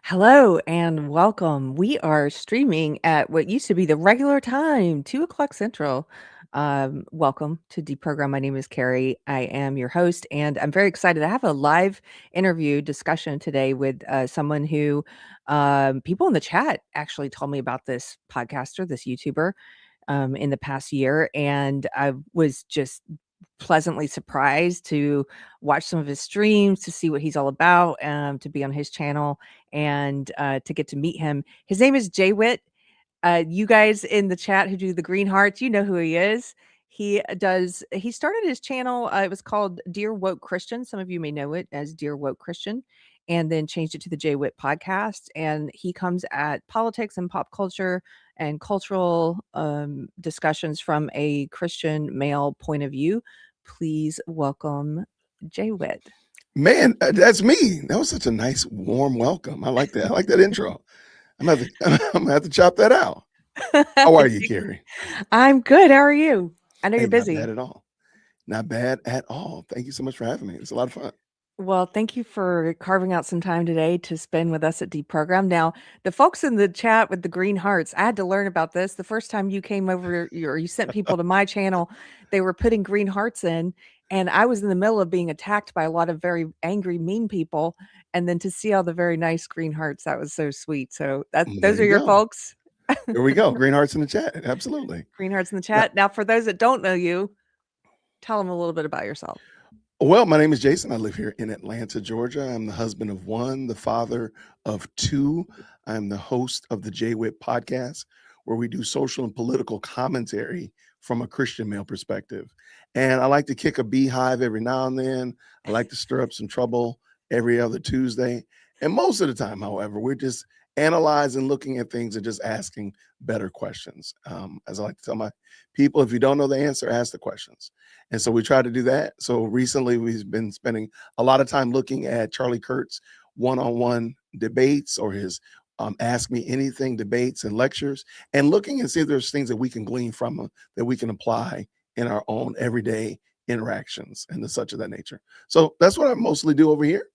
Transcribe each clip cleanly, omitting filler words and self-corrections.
Hello and welcome. We are streaming at what used to be the regular time, 2 o'clock Central. Welcome to Deprogrammed. My name is Carrie. I am your host, and I'm very excited. I have a live interview discussion today with someone who people in the chat actually told me about this podcaster, this YouTuber, in the past year, and I was just pleasantly surprised to watch some of his streams, to see what he's all about, to be on his channel, and to get to meet him. His name is Jay Wit. You guys in the chat who do the green hearts, you know who he is. He started his channel, it was called Dear Woke Christian. Some of you may know it as Dear Woke Christian, and then changed it to the JWhit Podcast. And he comes at politics and pop culture and cultural discussions from a Christian male point of view. Please welcome Jay Wit. Man, that's me. That was such a nice, warm welcome. I like that. I like that intro. I'm gonna have to chop that out. How are you, Carrie? I'm good. How are you? I know you're busy. Not bad at all. Not bad at all. Thank you so much for having me. It's a lot of fun. Well, thank you for carving out some time today to spend with us at Deprogrammed. Now, the folks in the chat with the green hearts, I had to learn about this. The first time you came over, or you sent people to my channel, they were putting green hearts in, and I was in the middle of being attacked by a lot of very angry, mean people. And then to see all the very nice green hearts, that was so sweet. So those are your folks. Here we go. Green hearts in the chat. Absolutely. Green hearts in the chat. Now, for those that don't know you, tell them a little bit about yourself. Well, my name is Jason. I live here in Atlanta, Georgia. I'm the husband of one, the father of two. I'm the host of the JWhit Podcast, where we do social and political commentary from a Christian male perspective. And I like to kick a beehive every now and then. I like to stir up some trouble every other Tuesday. And most of the time, however, we're just analyzing, looking at things, and just asking better questions. As I like to tell my people, if you don't know the answer, ask the questions. And so we try to do that. So recently we've been spending a lot of time looking at Charlie Kirk's one-on-one debates, or his Ask Me Anything debates and lectures, and looking and see if there's things that we can glean from them that we can apply in our own everyday interactions and the such of that nature. So that's what I mostly do over here.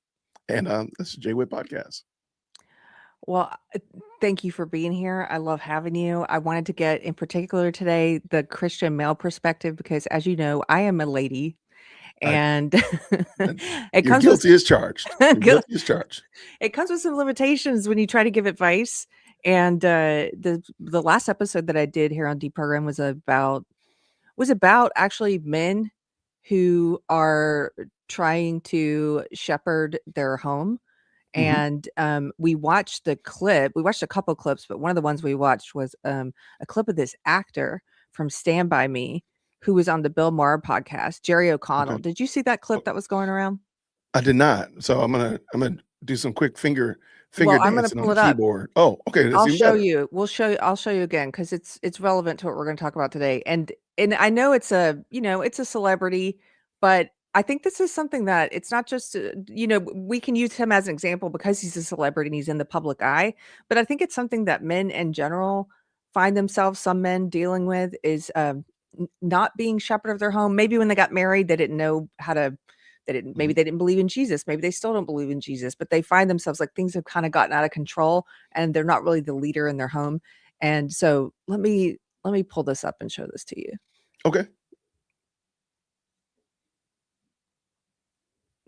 And this is JWhit Podcast. Well, thank you for being here. I love having you. I wanted to get, in particular today, the Christian male perspective, because as you know, I am a lady, and it comes guilty as charged. Guilty as charged. It comes with some limitations when you try to give advice. And the last episode that I did here on Deprogrammed was about actually men who are trying to shepherd their home. And we watched the clip. We watched a couple clips, but one of the ones we watched was a clip of this actor from Stand By Me, who was on the Bill Maher podcast, Jerry O'Connell. Okay. Did you see that clip that was going around? I did not. So I'm gonna do some quick finger dancing on the keyboard. Oh, okay. I'll show you. I'll show you again, because it's relevant to what we're going to talk about today. And I know it's a celebrity, but I think this is something that it's not just, we can use him as an example because he's a celebrity and he's in the public eye. But I think it's something that men in general find themselves, some men, dealing with, is not being shepherd of their home. Maybe when they got married, they didn't know how to, maybe they didn't believe in Jesus. Maybe they still don't believe in Jesus, but they find themselves like things have kind of gotten out of control and they're not really the leader in their home. And so let me pull this up and show this to you. Okay.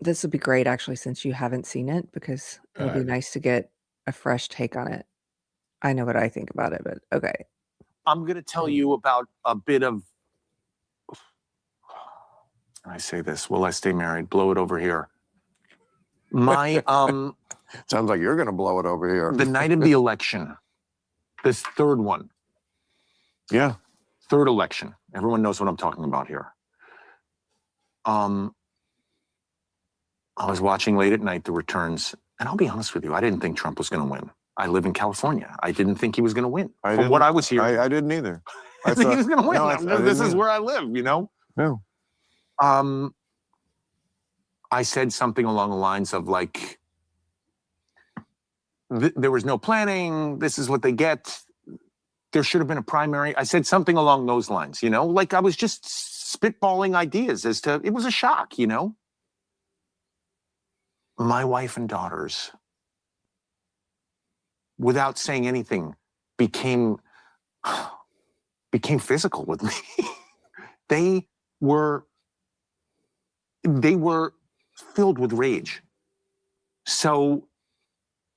This would be great, actually, since you haven't seen it, because it'll be nice to get a fresh take on it. I know what I think about it, but okay. I'm going to tell you about a bit of, I say this, will I stay married? Blow it over here. My, sounds like you're going to blow it over here. The night of the election, this third one. Yeah. Third election. Everyone knows what I'm talking about here. I was watching late at night the returns, and I'll be honest with you, I didn't think Trump was going to win. I live in California. I didn't think he was going to win. From what I was hearing. I didn't either. I think he was going to win. No, this is where I live, you know? No. I said something along the lines of like, there was no planning. This is what they get. There should have been a primary. I said something along those lines, like I was just spitballing ideas as to, it was a shock, My wife and daughters without saying anything, became physical with me. They were filled with rage. So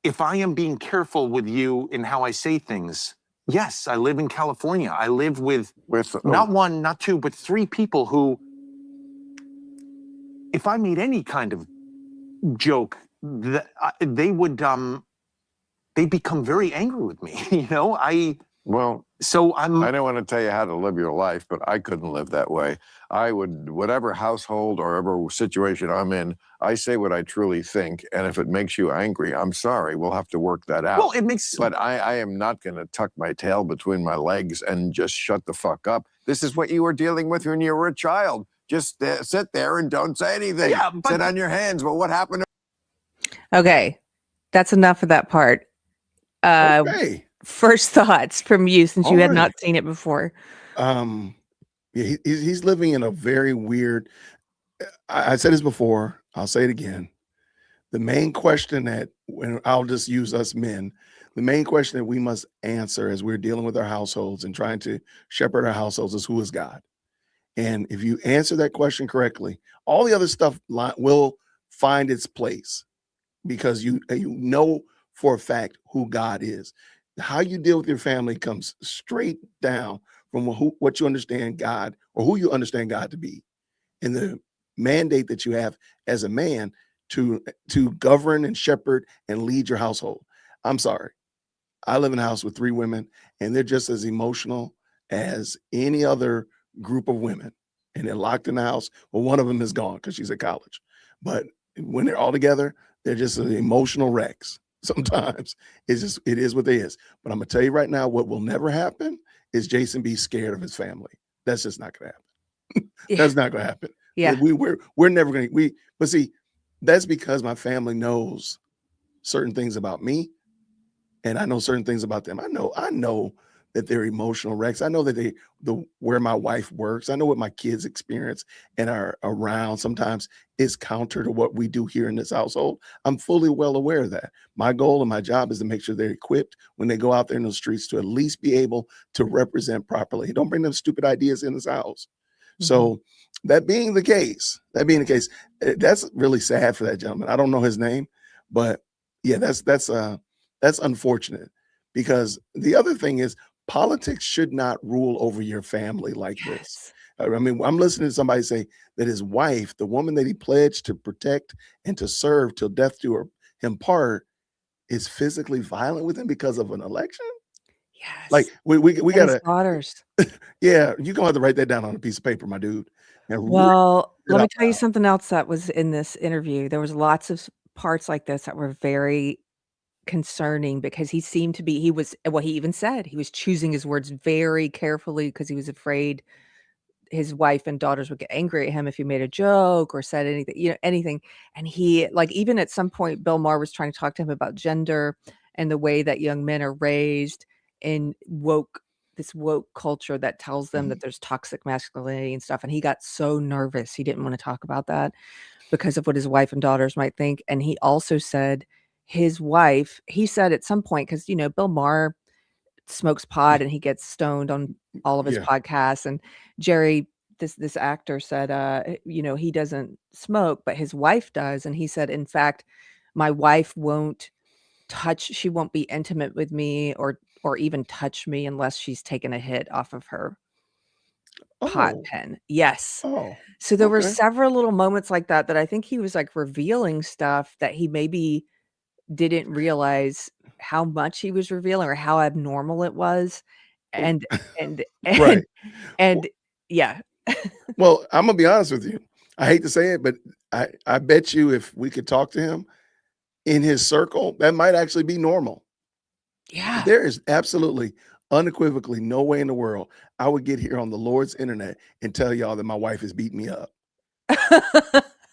if I am being careful with you in how I say things, yes, I live in California. I live with not one, not two, but 3 people who, if I made any kind of joke, they would they become very angry with me. You know, Well, so I don't want to tell you how to live your life, but I couldn't live that way. I would, whatever household or whatever situation I'm in, I say what I truly think. And if it makes you angry, I'm sorry. We'll have to work that out. Well, it makes. But I am not going to tuck my tail between my legs and just shut the fuck up. This is what you were dealing with when you were a child. Just sit there and don't say anything. Yeah, but, sit on your hands. Well, what happened? Okay, that's enough of that part. Okay. First thoughts from you, since you had not seen it before. Yeah, he's living in a very weird. I said this before. I'll say it again. The main question that, when I'll just use us men, the main question that we must answer as we're dealing with our households and trying to shepherd our households is, who is God? And if you answer that question correctly, all the other stuff will find its place, because you know for a fact who God is. How you deal with your family comes straight down from what you understand God, or who you understand God to be, and the mandate that you have as a man to govern and shepherd and lead your household. I'm sorry. I live in a house with 3 women, and they're just as emotional as any other group of women. And they're locked in the house. Well, one of them is gone because she's at college. But when they're all together, they're just emotional wrecks. Sometimes it is what it is. But I'm gonna tell you right now, what will never happen is Jason be scared of his family. That's just not gonna happen. That's not gonna happen. Yeah. We're never gonna but see, that's because my family knows certain things about me, and I know certain things about them. I know that they're emotional wrecks. I know that where my wife works. I know what my kids experience and are around sometimes is counter to what we do here in this household. I'm fully well aware of that. My goal and my job is to make sure they're equipped when they go out there in the streets to at least be able to represent properly. Don't bring them stupid ideas in this house. Mm-hmm. So that being the case, that's really sad for that gentleman. I don't know his name, but yeah, that's unfortunate, because the other thing is, politics should not rule over your family like this. I mean, I'm listening to somebody say that his wife, the woman that he pledged to protect and to serve till death do him part, is physically violent with him because of an election. Yes. Like we gotta, daughters. Yeah, you're gonna have to write that down on a piece of paper, my dude. Well, let me tell you something else that was in this interview. There was lots of parts like this that were very concerning, because he seemed to be, he even said he was choosing his words very carefully because he was afraid his wife and daughters would get angry at him if he made a joke or said anything, And he, like, even at some point, Bill Maher was trying to talk to him about gender and the way that young men are raised in this woke culture that tells them that there's toxic masculinity and stuff. And he got so nervous. He didn't want to talk about that because of what his wife and daughters might think. And he also said his wife, he said at some point, because, Bill Maher smokes pot and he gets stoned on all of his podcasts. And Jerry, this actor, said, he doesn't smoke, but his wife does. And he said, in fact, my wife she won't be intimate with me or even touch me unless she's taken a hit off of her pot pen. Yes. So there were several little moments like that I think he was like revealing stuff that he maybe didn't realize how much he was revealing or how abnormal it was. And right. And yeah. Well, I'm gonna be honest with you. I hate to say it, but I bet you if we could talk to him in his circle, that might actually be normal. Yeah. There is absolutely, unequivocally no way in the world I would get here on the Lord's internet and tell y'all that my wife is beating me up.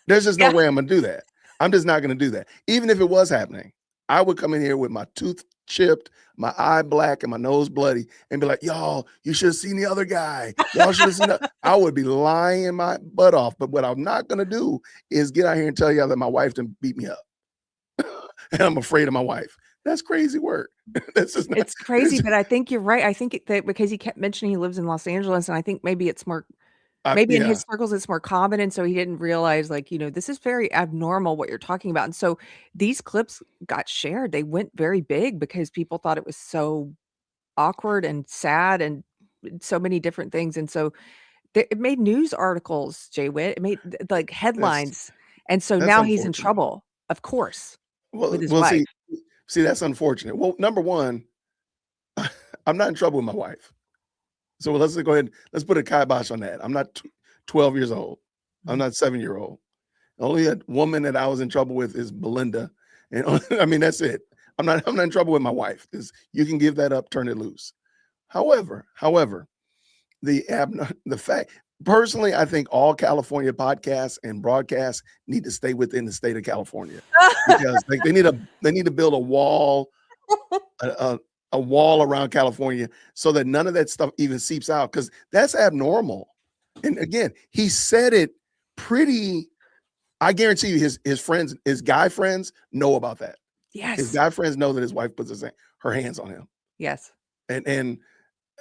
There's just no way I'm gonna do that. I'm just not gonna do that. Even if it was happening, I would come in here with my tooth chipped, my eye black, and my nose bloody, and be like, y'all, you should have seen the other guy. Y'all should have seen that. I would be lying my butt off. But what I'm not gonna do is get out here and tell y'all that my wife done beat me up. And I'm afraid of my wife. That's crazy work. That's just not, It's crazy, but I think you're right. I think that because he kept mentioning he lives in Los Angeles, and I think maybe it's more, maybe in yeah, his circles it's more common, and so he didn't realize, like, this is very abnormal what you're talking about. And so these clips got shared. They went very big because people thought it was so awkward and sad and so many different things. And so it made news articles, Jay Wit. It made like that's headlines. And so that's now he's in unfortunate. trouble, of course, with his Well, wife. see, that's unfortunate. Well, number one, I'm not in trouble with my wife. So let's go ahead. Let's put a kibosh on that. I'm not 12 years old. I'm not 7-year-old. The only woman that I was in trouble with is Belinda, and I mean that's it. I'm not in trouble with my wife. You can give that up, turn it loose. However, the fact, personally, I think all California podcasts and broadcasts need to stay within the state of California, because like they need to build a wall, a wall around California, so that none of that stuff even seeps out, because that's abnormal. And again, he said it pretty. I guarantee you, his friends, his guy friends, know about that. His Yes. guy friends know that his wife puts her hands on him. Yes. And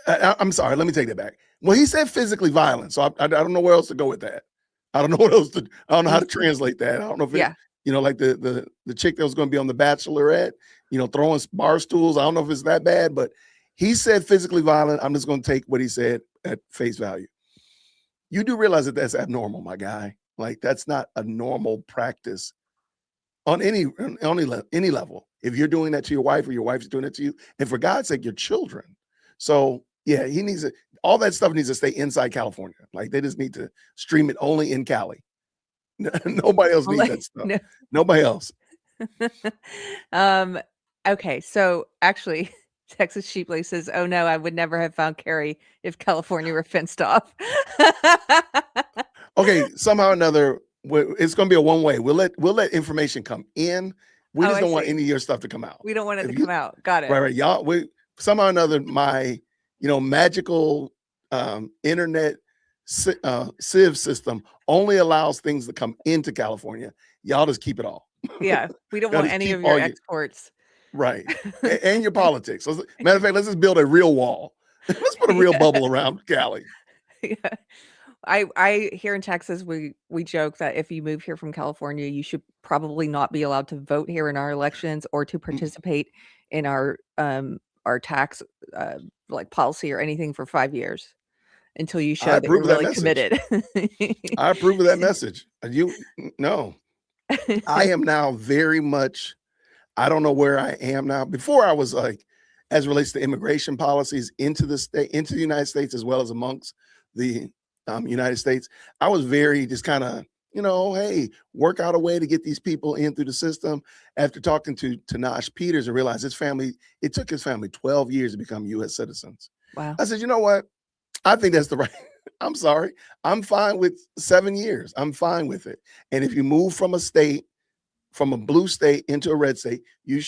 I'm sorry, let me take that back. Well, he said physically violent, so I don't know where else to go with that. I don't know what else to. I don't know how to translate that. I don't know if it, like the chick that was going to be on The Bachelorette, throwing bar stools. I don't know if it's that bad, but he said physically violent. I'm just going to take what he said at face value. You do realize that that's abnormal, my guy. Like, that's not a normal practice on any level. If you're doing that to your wife, or your wife's doing it to you, and for God's sake, your children. So yeah, all that stuff needs to stay inside California. Like, they just need to stream it only in Cali. Nobody else needs that stuff. No. Nobody else. Okay, so actually, Texas Sheepley says, "Oh no, I would never have found Carrie if California were fenced off." Okay, somehow or another, it's going to be a one way. We'll let information come in. We just don't want any of your stuff to come out. We don't want it to come out. Got it. Right. Y'all, somehow or another, my magical internet sieve system only allows things to come into California. Y'all just keep it all. Yeah, we don't want any of your exports. Right. And your politics. Matter of fact, let's just build a real wall. Let's put a real bubble around Cali. Yeah. I here in Texas, we joke that if you move here from California, you should probably not be allowed to vote here in our elections or to participate in our tax like policy or anything for 5 years until you show that you're really committed. I approve of that message. No. I am now very much, I don't know where I am now. Before, I was like, as relates to immigration policies into the United States, as well as amongst the United States, I was very just kind of, hey, work out a way to get these people in through the system. After talking to Nash Peters and realized it took his family 12 years to become U.S. citizens. Wow. I said, you know what? I think that's the right. I'm sorry. I'm fine with 7 years. I'm fine with it. And if you move from a blue state into a red state, you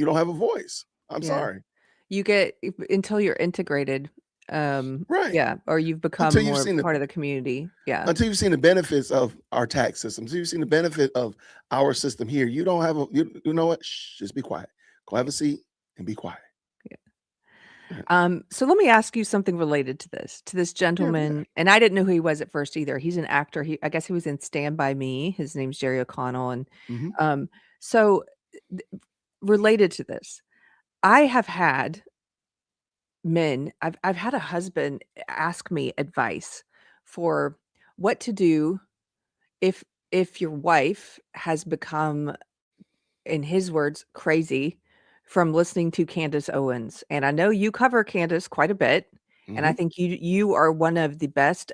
don't have a voice. I'm sorry. You get until you're integrated. Right. Yeah. Or you've become more part of the community. Yeah. Until you've seen the benefits of our tax system, until you've seen the benefit of our system here, you don't have you know what? Shh, just be quiet. Go have a seat and be quiet. So let me ask you something related to this gentleman. And I didn't know who he was at first either. He's an actor. I guess he was in Stand By Me. His name's Jerry O'Connell. And so related to this, I have had men, I've had a husband ask me advice for what to do if your wife has become, in his words, crazy from listening to Candace Owens. And I know you cover Candace quite a bit. And I think you are one of the best.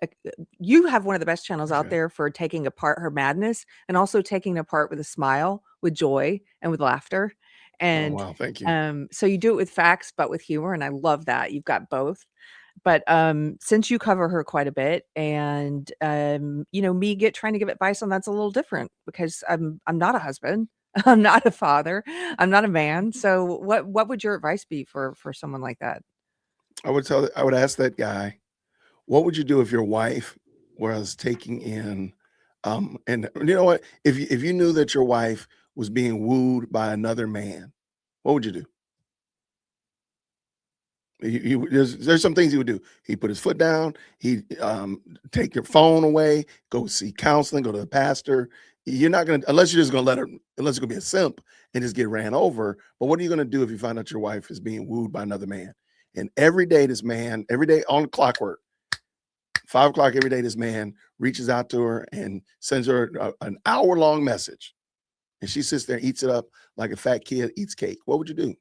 You have one of the best channels out there for taking apart her madness, and also taking it apart with a smile, with joy, and with laughter. And wow, thank you. So you do it with facts, but with humor, and I love that you've got both. But since you cover her quite a bit, and me trying to give advice on that's a little different, because I'm not a husband. I'm not a father. I'm not a man. So what would your advice be for someone like that? I would ask that guy, what would you do if your wife was taking in, and you know what, if you knew that your wife was being wooed by another man, what would you do? There's some things he would do. He'd put his foot down. He'd take your phone away, go see counseling, go to the pastor. You're not going to, unless you're just going to let her, unless you're going to be a simp and just get ran over. But what are you going to do if you find out your wife is being wooed by another man? And every day, this man, every day on clockwork, 5 o'clock every day, this man reaches out to her and sends her an hour-long message. And she sits there and eats it up like a fat kid eats cake. What would you do?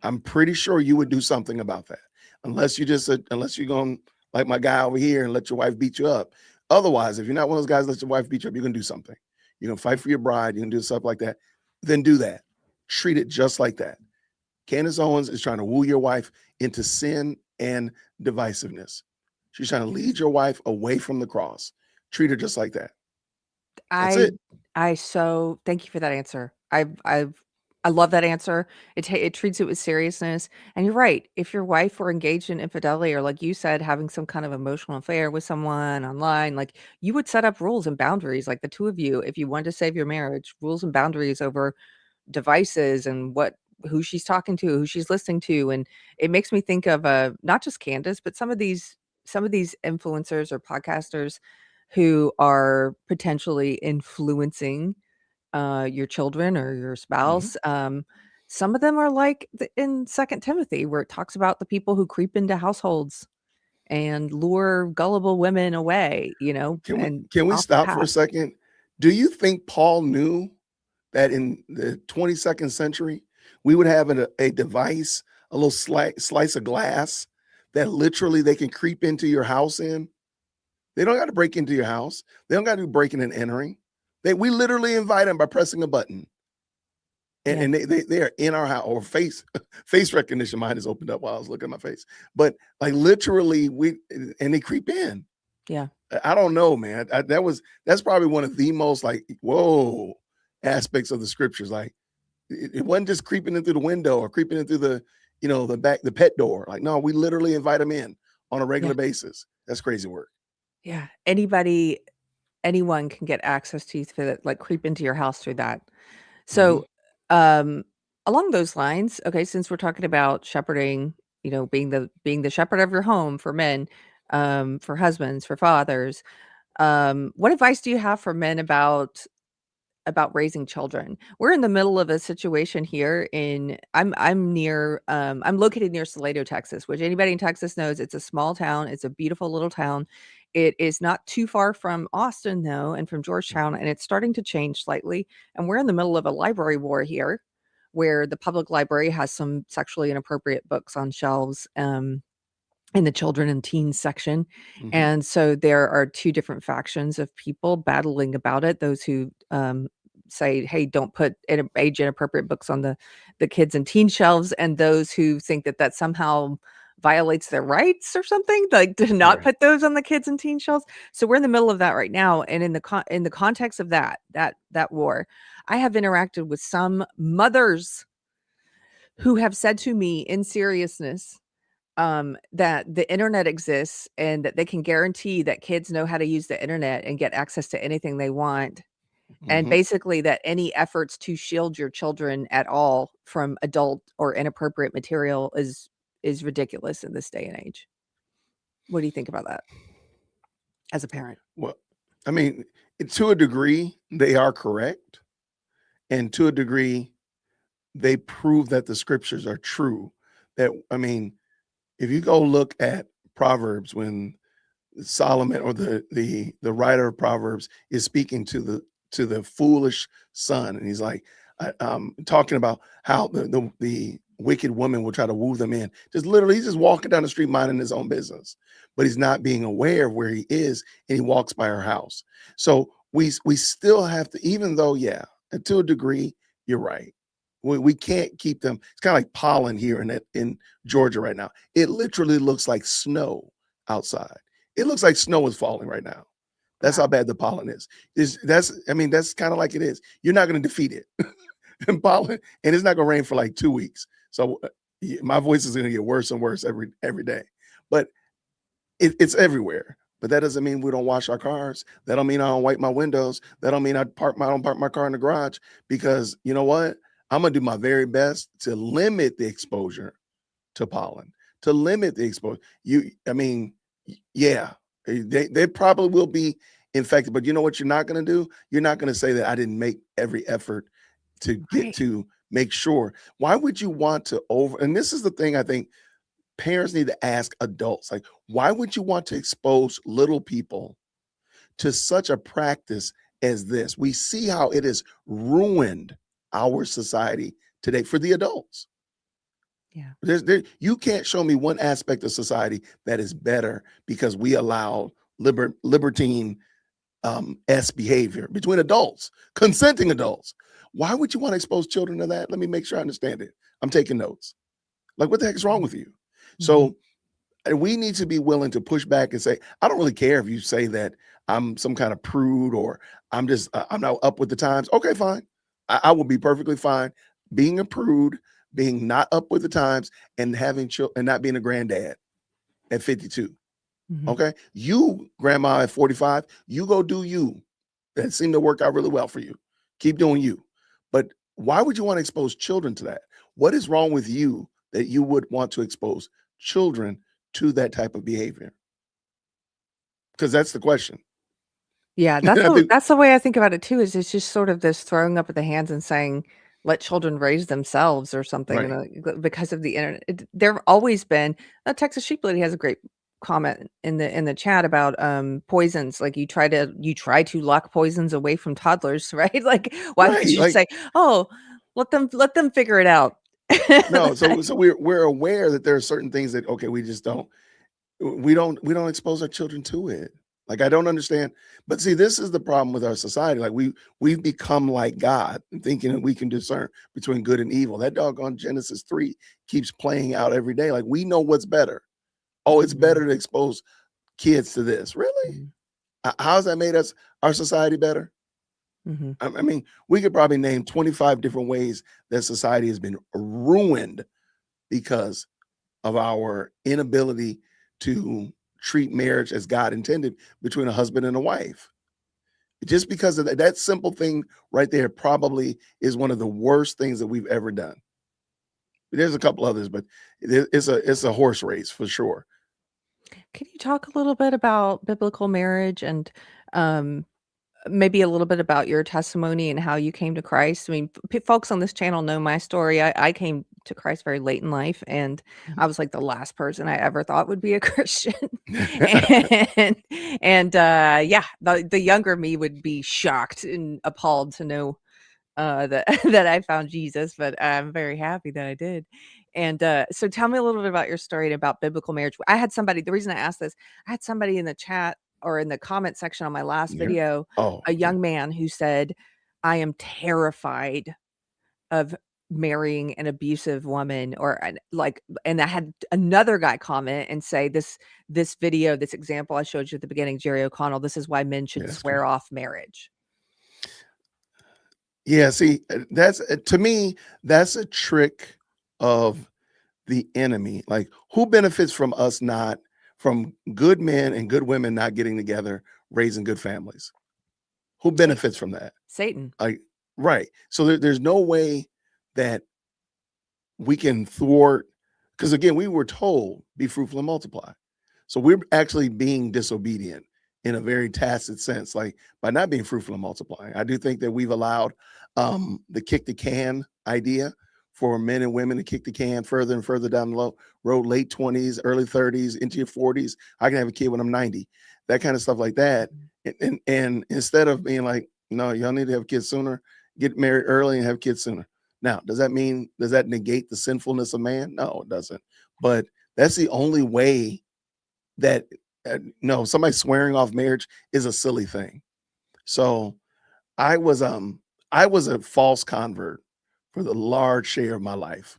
I'm pretty sure you would do something about that. Unless you're going like my guy over here and let your wife beat you up. Otherwise, if you're not one of those guys that let your wife beat you up, you're going to do something. You're going to fight for your bride. You're going to do stuff like that. Then do that. Treat it just like that. Candace Owens is trying to woo your wife into sin and divisiveness. She's trying to lead your wife away from the cross. Treat her just like that. That's it. So thank you for that answer. I love that answer. It treats it with seriousness. And you're right. If your wife were engaged in infidelity, or like you said, having some kind of emotional affair with someone online, like, you would set up rules and boundaries, like the two of you, if you wanted to save your marriage, rules and boundaries over devices and who she's talking to, who she's listening to. And it makes me think of not just Candace, but some of these influencers or podcasters who are potentially influencing your children or your spouse. Some of them are like in 2 Timothy, where it talks about the people who creep into households and lure gullible women away, Can we stop for a second? Do you think Paul knew that in the 22nd century, we would have a device, a little slice of glass that literally they can creep into your house in? They don't got to break into your house. They don't got to do breaking and entering. We literally invite them by pressing a button. And they are in our house, or face recognition. Mine is opened up while I was looking at my face. But like literally they creep in. Yeah. I don't know, man. That's probably one of the most like, whoa, aspects of the scriptures. Like it wasn't just creeping in through the window or creeping in through the pet door. Like, no, we literally invite them in on a regular basis. That's crazy work. Yeah. Anyone can get access to you through that, like creep into your house through that. So, along those lines, okay, since we're talking about shepherding, being the shepherd of your home for men, for husbands, for fathers, what advice do you have for men about raising children? We're in the middle of a situation here I'm located near Salado, Texas, which anybody in Texas knows. It's a small town. It's a beautiful little town. It is not too far from Austin, though, and from Georgetown, and it's starting to change slightly. And we're in the middle of a library war here, where the public library has some sexually inappropriate books on shelves, in the children and teens section. And so there are two different factions of people battling about it. Those who say, hey, don't put age inappropriate books on the kids and teen shelves, and those who think that somehow violates their rights or something, like to not put those on the kids and teen shelves. So we're in the middle of that right now. And in the context of that war, I have interacted with some mothers who have said to me in seriousness, that the internet exists and that they can guarantee that kids know how to use the internet and get access to anything they want. And basically that any efforts to shield your children at all from adult or inappropriate material is ridiculous in this day and age. What do you think about that as a parent? Well, I mean, to a degree, they are correct. And to a degree, they prove that the scriptures are true. That, I mean, if you go look at Proverbs, when Solomon or the writer of Proverbs is speaking to the foolish son, and he's like, talking about how the wicked woman will try to woo them in. Just literally, he's just walking down the street minding his own business, but he's not being aware of where he is, and he walks by her house. So we still have to, even though, to a degree, you're right. We can't keep them. It's kind of like pollen here in Georgia right now. It literally looks like snow outside. It looks like snow is falling right now. That's how bad the pollen is. That's kind of like it is. You're not going to defeat it. And pollen, and it's not going to rain for like 2 weeks. So my voice is going to get worse and worse every day. But it's everywhere. But that doesn't mean we don't wash our cars. That don't mean I don't wipe my windows. That don't mean I don't park my car in the garage, because you know what? I'm going to do my very best to limit the exposure to pollen, to limit the exposure. Yeah, they probably will be infected, but you know what you're not going to do? You're not going to say that I didn't make every effort to get to make sure. Why would you want to and this is the thing I think parents need to ask adults, like, why would you want to expose little people to such a practice as this? We see how it has ruined our society today for the adults. Yeah. You can't show me one aspect of society that is better because we allow libertine behavior between adults, consenting adults. Why would you want to expose children to that? Let me make sure I understand it. I'm taking notes. Like, what the heck is wrong with you? Mm-hmm. So we need to be willing to push back and say, I don't really care if you say that I'm some kind of prude or I'm not up with the times. Okay, fine. I will be perfectly fine being a prude, being not up with the times, and having children and not being a granddad at 52. Mm-hmm. Okay. You, grandma at 45, you go do you. That seemed to work out really well for you. Keep doing you. But why would you want to expose children to that? What is wrong with you that you would want to expose children to that type of behavior? Because that's the question. Yeah, that's the way I think about it too, is it's just sort of this throwing up of the hands and saying, let children raise themselves or something. Right. Because of the internet. There have always been, Texas Sheep Lady has a great comment in the chat about poisons. Like you try to lock poisons away from toddlers, right? Like why would you say, oh, let them figure it out? No, so we're aware that there are certain things that, okay, we just don't expose our children to it. Like, I don't understand. But see, this is the problem with our society. Like we've become like God, thinking that we can discern between good and evil. That doggone Genesis 3 keeps playing out every day. Like, we know what's better. Oh, it's better to expose kids to this. Really? How's that made our society better? Mm-hmm. I mean, we could probably name 25 different ways that society has been ruined because of our inability to treat marriage as God intended between a husband and a wife. Just because of that simple thing right there probably is one of the worst things that we've ever done. There's a couple others, but it's a horse race for sure. Can you talk a little bit about biblical marriage and maybe a little bit about your testimony and how you came to Christ? I mean, folks on this channel know my story. I came to Christ very late in life, and I was like the last person I ever thought would be a Christian. and yeah, the younger me would be shocked and appalled to know that I found Jesus, but I'm very happy that I did. And so tell me a little bit about your story and about biblical marriage. I had somebody, the reason I asked this, I had somebody in the chat or in the comment section on my last video, a young man who said, I am terrified of marrying an abusive woman, and I had another guy comment and say, this video, this example I showed you at the beginning, Jerry O'Connell, this is why men should swear off marriage. Yeah, see, to me, that's a trick of the enemy. Like, who benefits from from good men and good women not getting together, raising good families? Who benefits from that? Satan. Right. So there's no way that we can thwart, because again, we were told, be fruitful and multiply. So we're actually being disobedient in a very tacit sense, like by not being fruitful and multiplying. I do think that we've allowed the kick the can idea for men and women to kick the can further and further down the road, late 20s, early 30s, into your 40s. I can have a kid when I'm 90, that kind of stuff like that. And instead of being like, no, y'all need to have kids sooner, get married early and have kids sooner. Now, does that negate the sinfulness of man? No, it doesn't. But that's the only way that, no, somebody swearing off marriage is a silly thing. So I was a false convert for the large share of my life.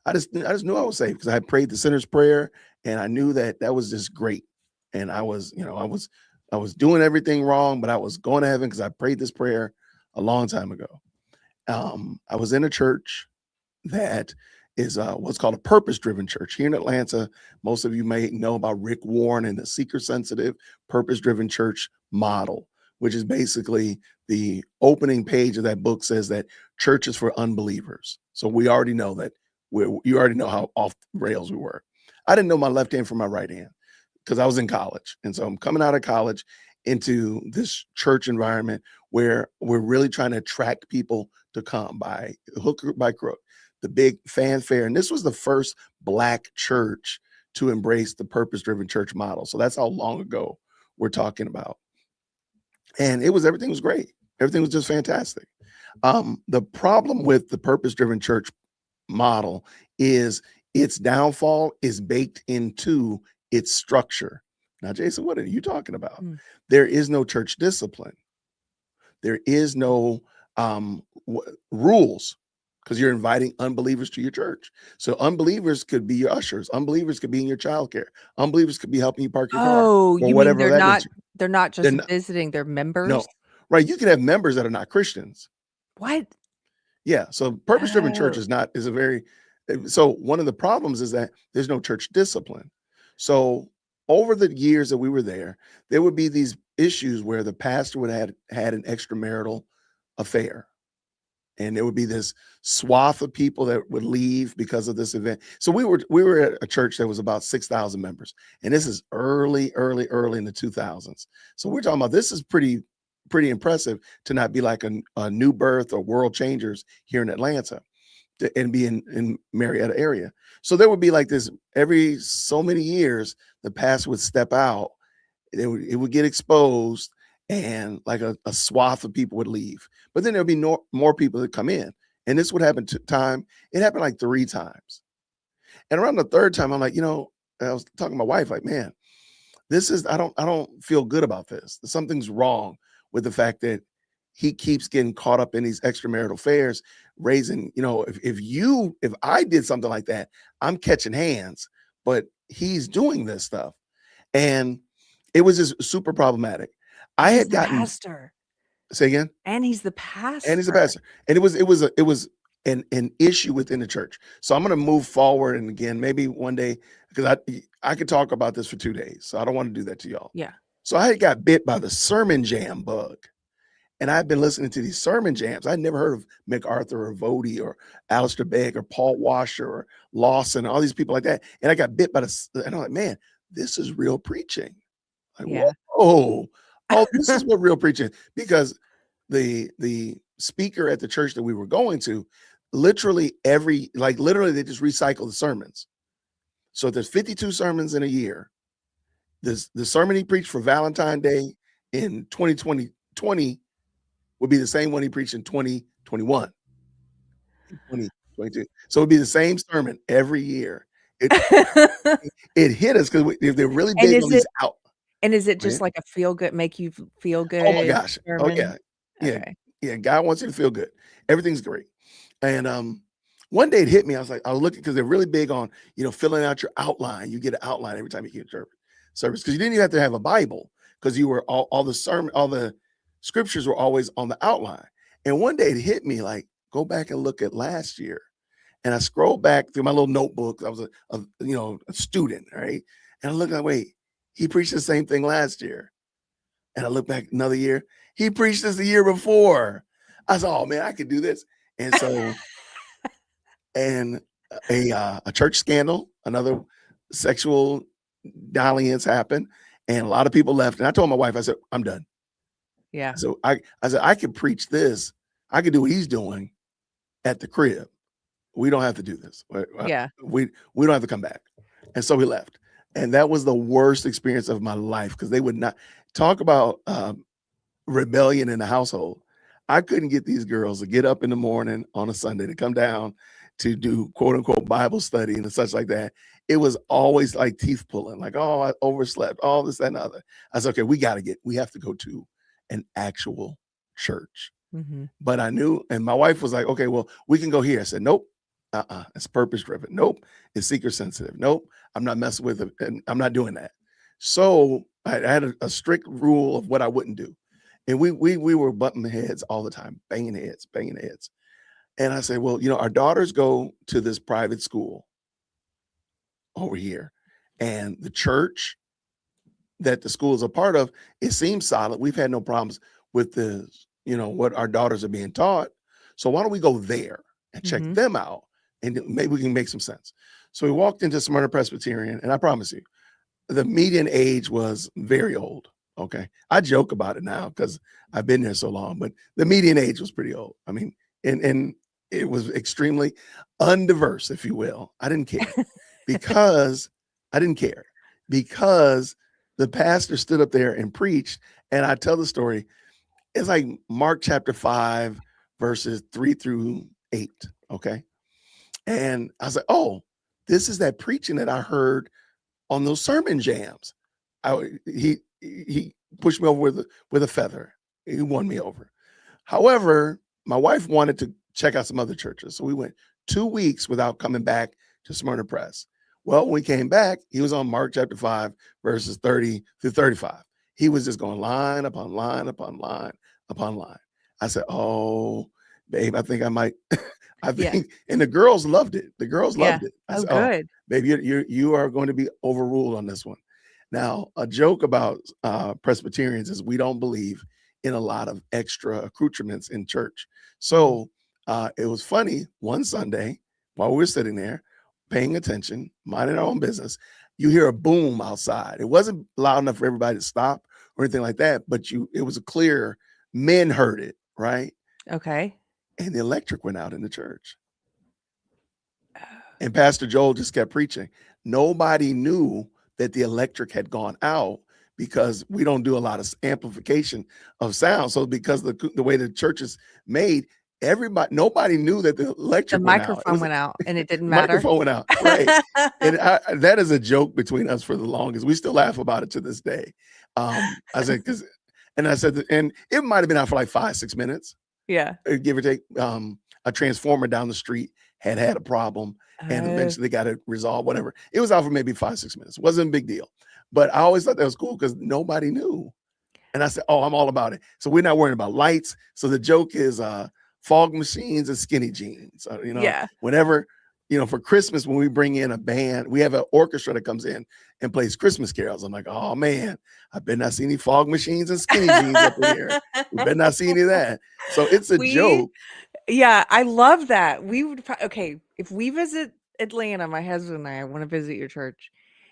I just knew I was saved because I prayed the sinner's prayer, and I knew that was just great. And I was doing everything wrong, but I was going to heaven because I prayed this prayer a long time ago. I was in a church that is what's called a purpose-driven church here in Atlanta. Most of you may know about Rick Warren and the seeker-sensitive, purpose-driven church model, which is basically the opening page of that book says that church is for unbelievers. So we already know that you already know how off the rails we were. I didn't know my left hand from my right hand because I was in college. And so I'm coming out of college into this church environment where we're really trying to attract people to come by hook or by crook, the big fanfare. And this was the first Black church to embrace the purpose-driven church model. So that's how long ago we're talking about. And everything was great. Everything was just fantastic. The problem with the purpose-driven church model is its downfall is baked into its structure. Now, Jason, what are you talking about? There is no church discipline. There is no rules, because you're inviting unbelievers to your church. So unbelievers could be your ushers. Unbelievers could be in your childcare. Unbelievers could be helping you park your car. Oh, or you mean whatever they're that not just not- visiting, they're members? No, right. You can have members that are not Christians. What? Yeah. So purpose-driven church Oh. is a very, so one of the problems is that there's no church discipline. So over the years that we were there would be these issues where the pastor would have had an extramarital affair. And there would be this swath of people that would leave because of this event. So we were at a church that was about 6,000 members. And this is early in the 2000s. So we're talking about, this is pretty impressive to not be like a New Birth or World Changers here in Atlanta and be in Marietta area. So there would be like this every so many years, the pastor would step out, it would get exposed, and like a swath of people would leave. But then there'll be more people that come in. And this would happen it happened like 3 times. And around the 3rd time, I'm like, I was talking to my wife, like, man, I don't feel good about this. Something's wrong with the fact that he keeps getting caught up in these extramarital affairs, raising, if I did something like that, I'm catching hands, but he's doing this stuff. And it was just super problematic. I had gotten pastor. Say again? And he's the pastor. And he's the pastor. And it was an issue within the church. So I'm going to move forward. And again, maybe one day, because I could talk about this for 2 days. So I don't want to do that to y'all. Yeah. So I got bit by the sermon jam bug. And I've been listening to these sermon jams. I'd never heard of MacArthur or Vody or Alistair Begg or Paul Washer or Lawson, all these people like that. And I got bit by and I'm like, man, this is real preaching. Like, Yeah. whoa. Oh, this is what real preaching, because the speaker at the church that we were going to, literally they just recycle the sermons. So there's 52 sermons in a year. The sermon he preached for Valentine's Day in 2020 would be the same one he preached in 2021, 2022. So it'd be the same sermon every year. It hit us because they're really big on these out. And is it just like a make you feel good? Oh my gosh. sermon? Oh yeah. Yeah. Okay. Yeah. God wants you to feel good. Everything's great. And one day it hit me. I was looking, because they're really big on, filling out your outline. You get an outline every time you get a service, because you didn't even have to have a Bible, because you were all the scriptures were always on the outline. And one day it hit me, like, go back and look at last year. And I scrolled back through my little notebook. I was a student, right? And I looked like, wait, he preached the same thing last year. And I look back another year, he preached this the year before. I said, oh man, I could do this. And so, and a church scandal, another sexual dalliance happened, and a lot of people left. And I told my wife, I said, I'm done. Yeah. So I said, I could preach this. I could do what he's doing at the crib. We don't have to do this. Yeah. We don't have to come back. And so we left. And that was the worst experience of my life, because they would not talk about rebellion in the household. I couldn't get these girls to get up in the morning on a Sunday to come down to do quote unquote Bible study and such like that. It was always like teeth pulling, like, oh, I overslept, all this, that, and other. I said, okay, we have to go to an actual church. Mm-hmm. But I knew, and my wife was like, okay, well, we can go here. I said, nope. It's purpose driven. Nope. It's seeker sensitive. Nope. I'm not messing with it. And I'm not doing that. So I had a strict rule of what I wouldn't do. And we were butting heads all the time, banging heads. And I said, well, our daughters go to this private school over here, and the church that the school is a part of, it seems solid. We've had no problems with the, what our daughters are being taught. So why don't we go there and check them out, and maybe we can make some sense. So we walked into Smyrna Presbyterian, and I promise you, the median age was very old. Okay. I joke about it now because I've been there so long, but the median age was pretty old. I mean, and it was extremely undiverse, if you will. I didn't care because the pastor stood up there and preached. And I tell the story. It's like Mark chapter 5, verses 3-8. Okay. And I was like, oh, this is that preaching that I heard on those sermon jams. He pushed me over with a feather. He won me over. However, my wife wanted to check out some other churches. So we went 2 weeks without coming back to Smyrna Press. Well, when we came back, he was on Mark chapter 5, verses 30-35. He was just going line upon line upon line upon line. I said, oh, babe, I think I might. And the girls loved it. The girls loved it. I said, good. Baby, you are going to be overruled on this one. Now, a joke about Presbyterians is we don't believe in a lot of extra accoutrements in church. So it was funny one Sunday while we were sitting there paying attention, minding our own business, you hear a boom outside. It wasn't loud enough for everybody to stop or anything like that, but it was a clear, men heard it, right? Okay. And the electric went out in the church. And Pastor Joel just kept preaching. Nobody knew that the electric had gone out because we don't do a lot of amplification of sound. So because the way the church is made, nobody knew that the electric microphone went out and it didn't matter. Microphone went out, right? And that is a joke between us for the longest. We still laugh about it to this day. I said, and it might have been out for like 5-6 minutes. Yeah. Give or take. A transformer down the street had a problem, and eventually they got it resolved, whatever. It was out for maybe 5-6 minutes. It wasn't a big deal. But I always thought that was cool because nobody knew. And I said, oh, I'm all about it. So we're not worrying about lights. So the joke is fog machines and skinny jeans. Whenever, for Christmas, when we bring in a band, we have an orchestra that comes in and plays Christmas carols. I'm like, oh man, I better not see any fog machines and skinny jeans up in here. We better not see any of that. So it's a joke. Yeah, I love that. We would if we visit Atlanta, my husband and I want to visit your church.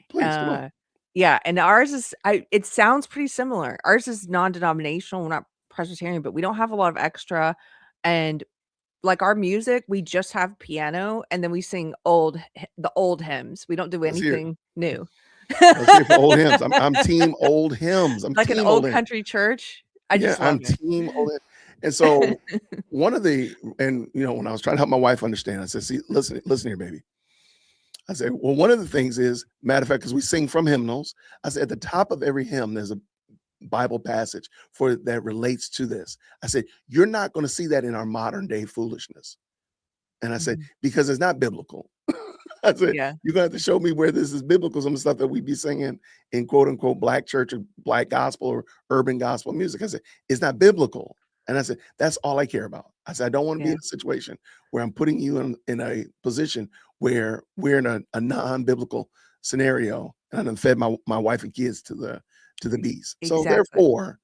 Please come on. Yeah, and ours is it sounds pretty similar. Ours is non-denominational. We're not Presbyterian, but we don't have a lot of extra. And like our music, we just have piano, and then we sing the old hymns. We don't do anything new. Let's hear for old hymns. I'm team old hymns. I'm like team an old country church. I'm team old. And so when I was trying to help my wife understand, I said, see, listen here, baby. I said, well, one of the things is, matter of fact, because we sing from hymnals, I said, at the top of every hymn, there's a Bible passage that relates to this. I said, you're not going to see that in our modern day foolishness. And I said, because it's not biblical. I said, you're going to have to show me where this is biblical, some stuff that we be singing in quote unquote black church or black gospel or urban gospel music. I said, it's not biblical. And I said, that's all I care about. I said, I don't want to be in a situation where I'm putting you in a position where we're in a non-biblical scenario. And I done fed my wife and kids to the beast. Exactly. So therefore,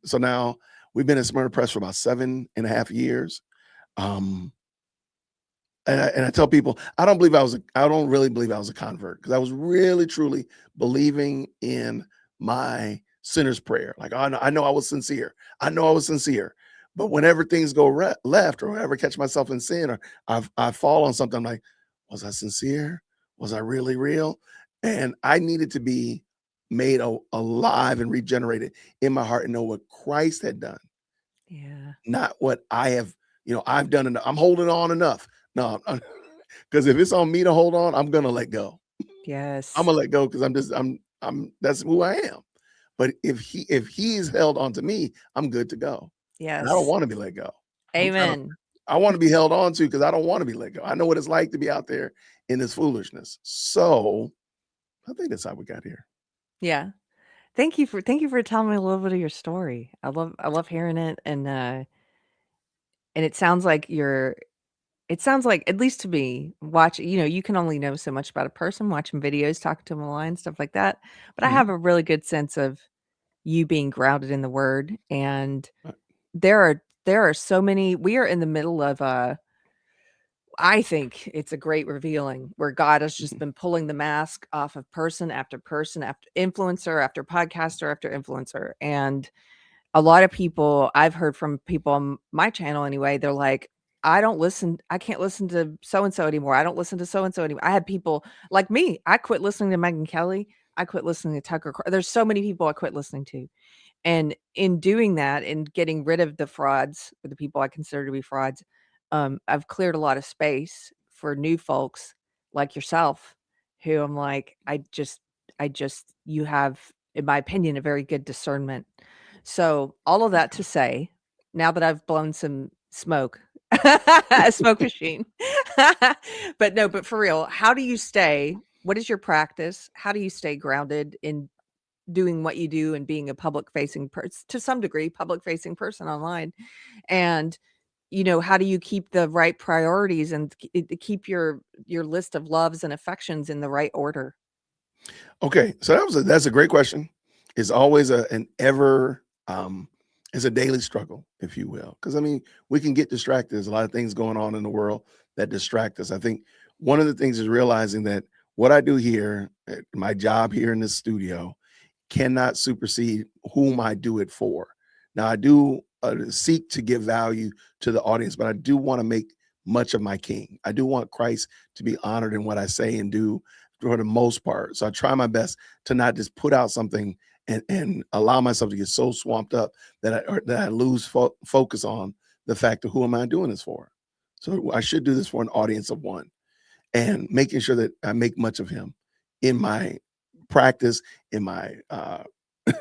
so now we've been in Smyrna Press for about 7.5 years. And I tell people, I don't really believe I was a convert, because I was really, truly believing in my sinner's prayer. Like, I know I was sincere. But whenever things go left, or whenever I catch myself in sin, or I fall on something, I'm like, was I sincere? Was I really real? And I needed to be made alive and regenerated in my heart and know what Christ had done. Yeah. Not what I have, I've done enough. I'm holding on enough. No, because if it's on me to hold on, I'm going to let go. Yes. I'm going to let go because I'm that's who I am. But if he's held on to me, I'm good to go. Yes. And I don't want to be let go. Amen. I want to be held on to because I don't want to be let go. I know what it's like to be out there in this foolishness. So I think that's how we got here. Yeah. Thank you for telling me a little bit of your story. I love hearing it. And it sounds like it sounds like, at least to me, you can only know so much about a person watching videos, talking to them online, stuff like that. But I Mhm. have a really good sense of you being grounded in the word. And Right. there are so many, we are in the middle of I think it's a great revealing where God has just Mhm. been pulling the mask off of person after influencer, after podcaster, after influencer. And a lot of people, I've heard from people on my channel anyway, they're like, I can't listen to so and so anymore. I don't listen to so and so anymore. I had people like me. I quit listening to Megyn Kelly. I quit listening to There's so many people I quit listening to. And in doing that and getting rid of the frauds, or the people I consider to be frauds, I've cleared a lot of space for new folks like yourself, who I'm like, you have, in my opinion, a very good discernment. So all of that to say, now that I've blown some smoke, a smoke machine, but for real, what is your practice? How do you stay grounded in doing what you do and being a public facing person, to some degree, public facing person online? And how do you keep the right priorities and keep your list of loves and affections in the right order? Okay, so that's a great question. It's always an ever it's a daily struggle, if you will, because I mean we can get distracted. There's a lot of things going on in the world that distract us. I think one of the things is realizing that what I do here, my job here in this studio, cannot supersede whom I do it for. Now, I do seek to give value to the audience, but I do want to make much of my King. I do want Christ to be honored in what I say and do for the most part. So I try my best to not just put out something and allow myself to get so swamped up that I lose focus on the fact of who am I doing this for. So I should do this for an audience of one, and making sure that I make much of him in my practice, in my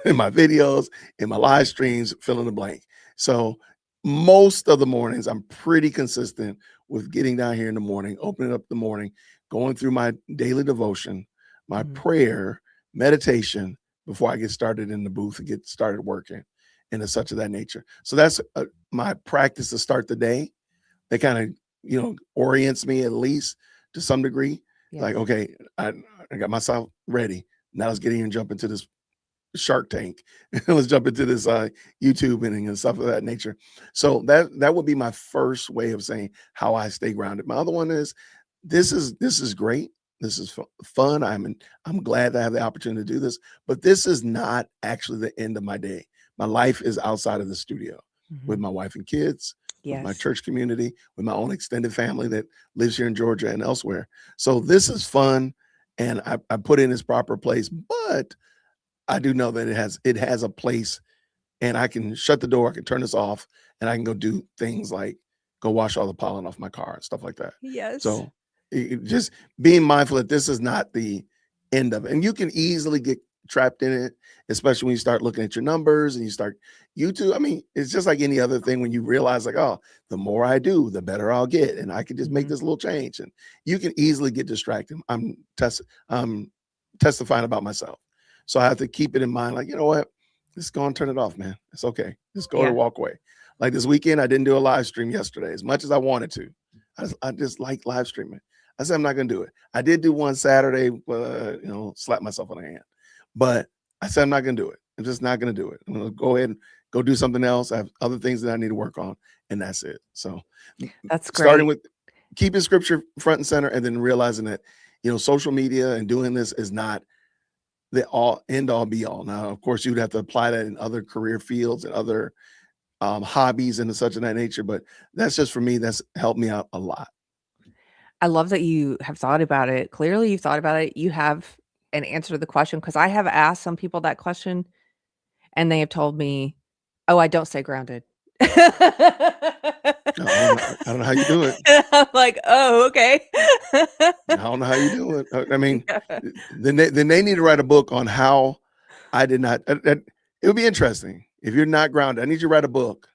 in my videos, in my live streams, fill in the blank. So most of the mornings, I'm pretty consistent with getting down here in the morning, opening up the morning, going through my daily devotion, my Mhm. prayer, meditation before I get started in the booth and get started working, and it's such of that nature. So that's my practice to start the day. That kind of orients me at least to some degree. Like, Yes. okay, I got myself ready. Now let's get in and jump into this Shark Tank. Let's jump into this YouTube and stuff of that nature. So that would be my first way of saying how I stay grounded. My other one is this is great. This is fun. I'm glad that I have the opportunity to do this, but this is not actually the end of my day. My life is outside of the studio with Mhm. my wife and kids, with my Yes. church community, with my own extended family that lives here in Georgia and elsewhere. So this is fun, and I put in its proper place, but I do know that it has a place, and I can shut the door, I can turn this off, and I can go do things like go wash all the pollen off my car and stuff like that. Yes. So just being mindful that this is not the end of it. And you can easily get trapped in it, especially when you start looking at your numbers and you start YouTube. I mean, it's just like any other thing when you realize, like, oh, the more I do, the better I'll get. And I can just make Mhm. this little change. And you can easily get distracted. I'm testifying about myself. So I have to keep it in mind, like, you know what? Just go and turn it off, man. It's okay. Just go to Yeah. walk away. Like this weekend, I didn't do a live stream yesterday as much as I wanted to. I just like live streaming. I said I'm not going to do it. I did do one Saturday, slap myself on the hand, but I said I'm not going to do it. I'm just not going to do it. I'm going to go ahead and go do something else. I have other things that I need to work on, and that's it. So, That's starting great. with keeping scripture front and center, and then realizing that social media and doing this is not the end all be all. Now, of course, you'd have to apply that in other career fields and other hobbies and such of that nature. But that's just for me. That's helped me out a lot. I love that you have thought about it. Clearly, you've thought about it. You have an answer to the question, because I have asked some people that question, and they have told me, "Oh, I don't stay grounded." I don't know how you do it. I'm like, "Oh, okay." I don't know how you do it. I mean, Yeah. then they need to write a book on how I did not. It would be interesting if you're not grounded. I need you to write a book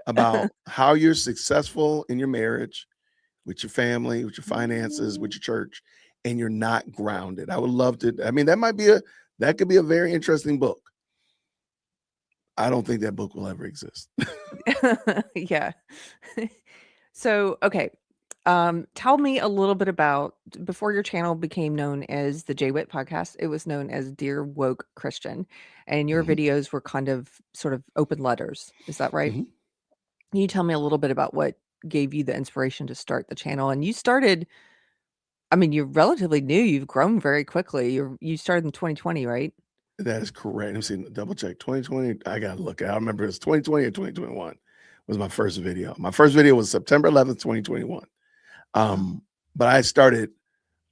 about how you're successful in your marriage, with your family, with your finances, with your church, and you're not grounded. I would love to. I mean, that could be a very interesting book. I don't think that book will ever exist. Yeah. So, okay. Tell me a little bit about before your channel became known as the JWhit Podcast, it was known as Dear Woke Christian, and your Mhm. videos were kind of sort of open letters. Is that right? Mhm. Can you tell me a little bit about what gave you the inspiration to start the channel? And you started, I mean, you're relatively new. You've grown very quickly. You started in 2020, right? That is correct. Let me see, double check. 2020. I gotta look. I remember it's 2020 or 2021 was my first video. My first video was September 11th, 2021. Wow. But I started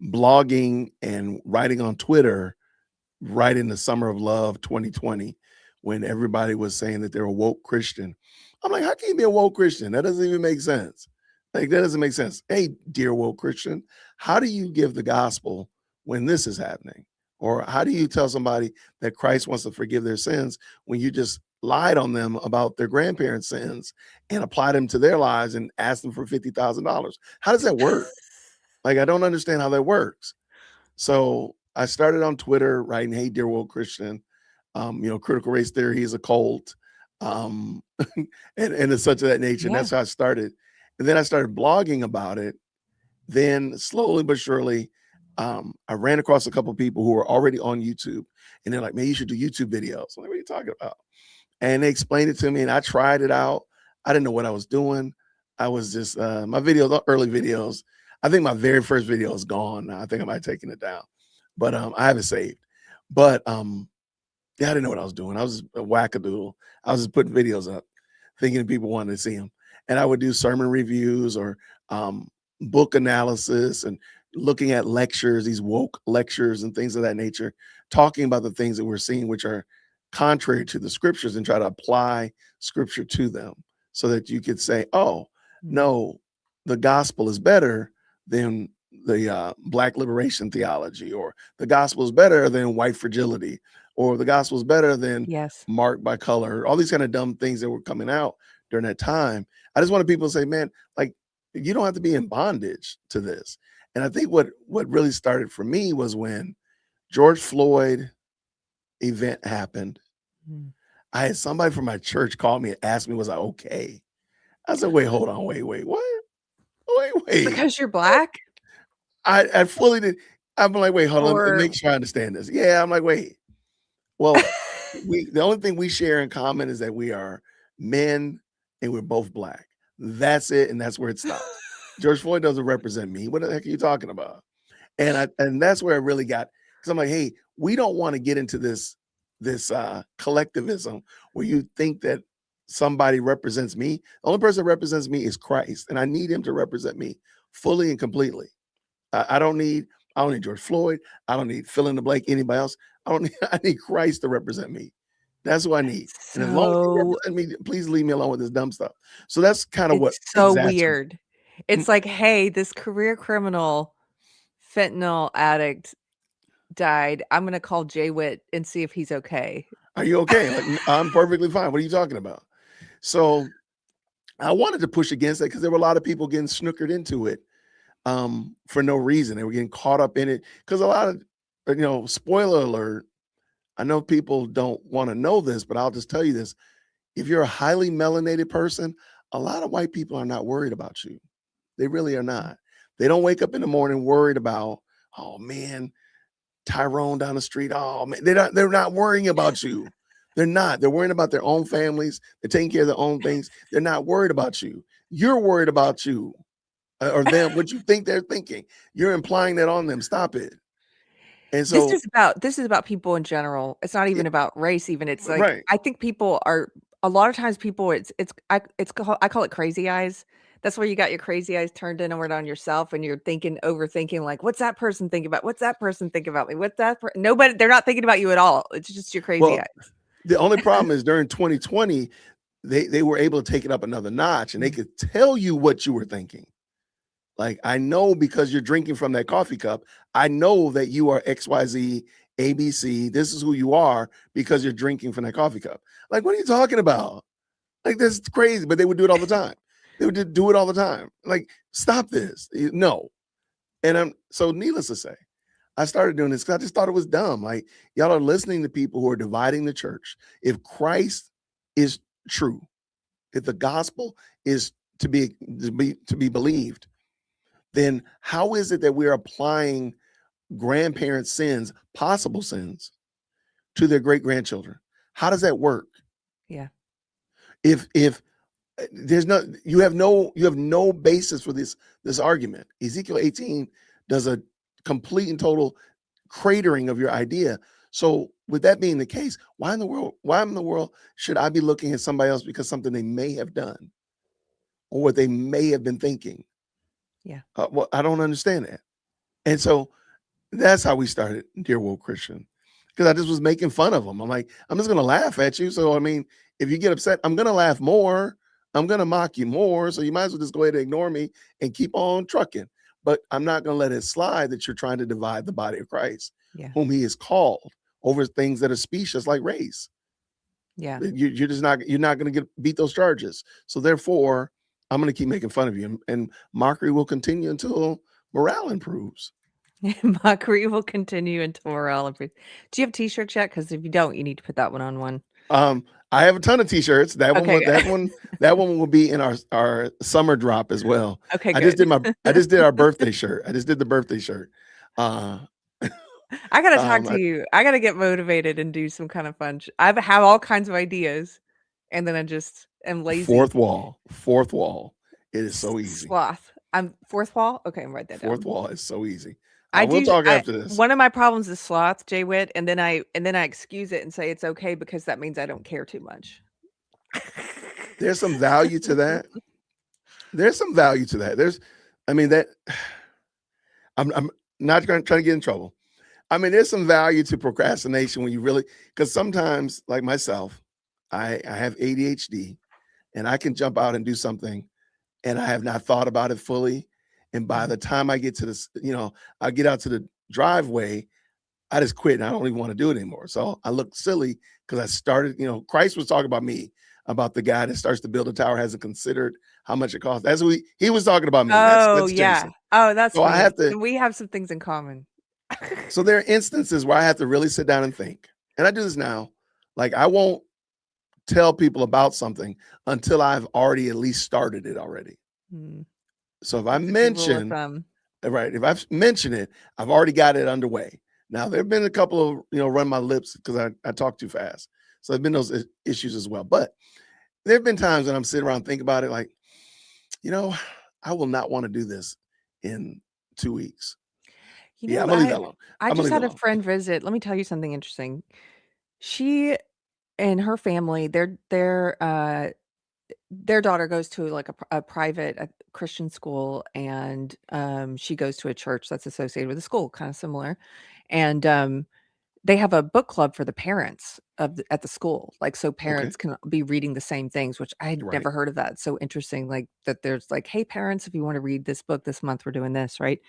blogging and writing on Twitter right in the summer of love 2020 when everybody was saying that they're a woke Christian. I'm like, how can you be a woke Christian? That doesn't even make sense. Like, that doesn't make sense. Hey, dear woke Christian, how do you give the gospel when this is happening? Or how do you tell somebody that Christ wants to forgive their sins when you just lied on them about their grandparents' sins and applied them to their lives and asked them for $50,000? How does that work? Like, I don't understand how that works. So I started on Twitter writing, "Hey, dear woke Christian, critical race theory is a cult," um, and it's such of that nature. And Yeah. that's how I started. And then I started blogging about it. Then slowly but surely, I ran across a couple of people who were already on YouTube, and they're like, "Man, you should do YouTube videos." I'm like, "What are you talking about?" And they explained it to me, and I tried it out. I didn't know what I was doing. I was just my videos, early videos. I think my very first video is gone now. I think I might have taken it down, but I have it saved. But yeah, I didn't know what I was doing. I was a wackadoodle. I was just putting videos up, thinking people wanted to see them. And I would do sermon reviews or book analysis and looking at lectures, these woke lectures and things of that nature, talking about the things that we're seeing, which are contrary to the scriptures, and try to apply scripture to them so that you could say, oh, no, the gospel is better than the black liberation theology, or the gospel is better than white fragility, or the gospel is better than Yes. marked by color, all these kind of dumb things that were coming out during that time. I just wanted people to say, man, like, you don't have to be in bondage to this. And I think what really started for me was when George Floyd event happened. Mm. I had somebody from my church call me and ask me, was I okay? I said, wait, hold on, wait, what? Wait. Because you're black? I fully did. I'm like, wait, hold on, Or make sure I understand this. Yeah, I'm like, wait. Well, the only thing we share in common is that we are men and we're both black. That's it, and that's where it stops. George Floyd doesn't represent me. What the heck are you talking about? And that's where I really got, because I'm like, hey, we don't want to get into this collectivism where you think that somebody represents me. The only person that represents me is Christ, and I need him to represent me fully and completely. I don't need George Floyd. I don't need fill in the blank anybody else. I need Christ to represent me. That's what I need. And as long as you so represent me, please leave me alone with this dumb stuff. So that's kind of what it's so exacerbated. weird. It's like, hey, this career criminal fentanyl addict died. I'm gonna call Jay Wit and see if he's okay. Are you okay? Like, I'm perfectly fine. What are you talking about? So I wanted to push against that because there were a lot of people getting snookered into it for no reason. They were getting caught up in it because a lot of, spoiler alert, I know people don't want to know this, but I'll just tell you this. If you're a highly melanated person, a lot of white people are not worried about you. They really are not. They don't wake up in the morning worried about, oh man, Tyrone down the street. Oh man, they're not worrying about you. They're not. They're worrying about their own families. They're taking care of their own things. They're not worried about you. You're worried about you or them, what you think they're thinking. You're implying that on them. Stop it. And This so, is about people in general. It's not yeah, even about race even. It's like, right. I think people are a lot of times people I call it crazy eyes. That's where you got your crazy eyes turned inward on yourself and you're overthinking, like, what's that person think about? What's that person think about me? What's that nobody, they're not thinking about you at all. It's just your crazy Well, eyes. the only problem is during 2020, they were able to take it up another notch and they could tell you what you were thinking. Like, I know because you're drinking from that coffee cup, I know that you are XYZ, ABC. This is who you are because you're drinking from that coffee cup. Like, what are you talking about? Like, that's crazy. But they would do it all the time. They would do it all the time. Like, stop this. No. And so needless to say, I started doing this because I just thought it was dumb. Like, y'all are listening to people who are dividing the church. If Christ is true, if the gospel is to be believed, then how is it that we're applying grandparents' sins, possible sins, to their great-grandchildren? How does that work? Yeah. If there's you have no basis for this argument. Ezekiel 18 does a complete and total cratering of your idea. So with that being the case, why in the world should I be looking at somebody else because something they may have done or what they may have been thinking? Yeah. Well, I don't understand that. And so that's how we started Dear Woke Christian, because I just was making fun of them. I'm like, I'm just going to laugh at you. So, I mean, if you get upset, I'm going to laugh more. I'm going to mock you more. So you might as well just go ahead and ignore me and keep on trucking. But I'm not going to let it slide that you're trying to divide the body of Christ, whom he has called, over things that are specious like race. Yeah. You're not going to beat those charges. So therefore, I'm going to keep making fun of you, and mockery will continue until morale improves. Mockery will continue until morale improves. Do you have t-shirts yet? Because if you don't, you need to put that one on one. I have a ton of t-shirts. That one will be in our summer drop as well. Okay, I just did our birthday shirt. I just did the birthday shirt. I gotta talk to you. I gotta get motivated and do some kind of fun. I have all kinds of ideas, and then I just am lazy. Fourth wall. It is so easy. Sloth. I'm fourth wall. Okay, I'm write that down. Fourth wall is so easy. We'll talk after this. One of my problems is sloth, Jay Wit, and then I excuse it and say it's okay because that means I don't care too much. There's some value to that. I'm not trying to get in trouble. I mean, there's some value to procrastination when you really, because sometimes, like myself, I have ADHD, and I can jump out and do something, and I have not thought about it fully. And by the time I get to this, I get out to the driveway, I just quit, and I don't even want to do it anymore. So I look silly because I started, Christ was talking about me, about the guy that starts to build a tower, hasn't considered how much it costs. That's what he was talking about me. Oh, that's yeah. Jason. Oh, that's so funny. We have some things in common. So there are instances where I have to really sit down and think. And I do this now. Like, I won't tell people about something until I've already at least started it already. So if I mention, if I've mentioned it, I've already got it underway. Now, there have been a couple of, run my lips because I talk too fast. So there've been those issues as well. But there have been times when I'm sitting around thinking about it, like, I will not want to do this in 2 weeks. I'm gonna leave that alone. I just had a friend visit. Let me tell you something interesting. She and her family, their daughter goes to like a private Christian school, and she goes to a church that's associated with the school, kind of similar. And they have a book club for the parents at the school, like, so parents can be reading the same things, which I had never heard of that. It's so interesting, like, that there's like, hey parents, if you want to read this book this month, we're doing this, right?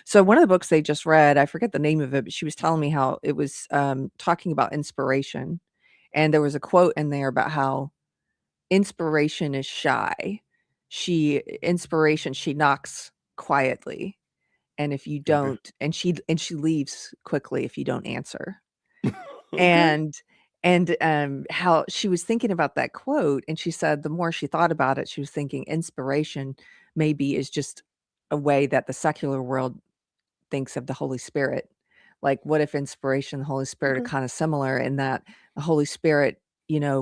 So one of the books they just read, I forget the name of it, but she was telling me how it was talking about inspiration, and there was a quote in there about how inspiration is shy. She knocks quietly, and if you don't, and she leaves quickly if you don't answer. And how she was thinking about that quote, and she said the more she thought about it, she was thinking inspiration maybe is just a way that the secular world thinks of the Holy Spirit. Like, what if inspiration and the Holy Spirit are kind of similar in that the Holy Spirit,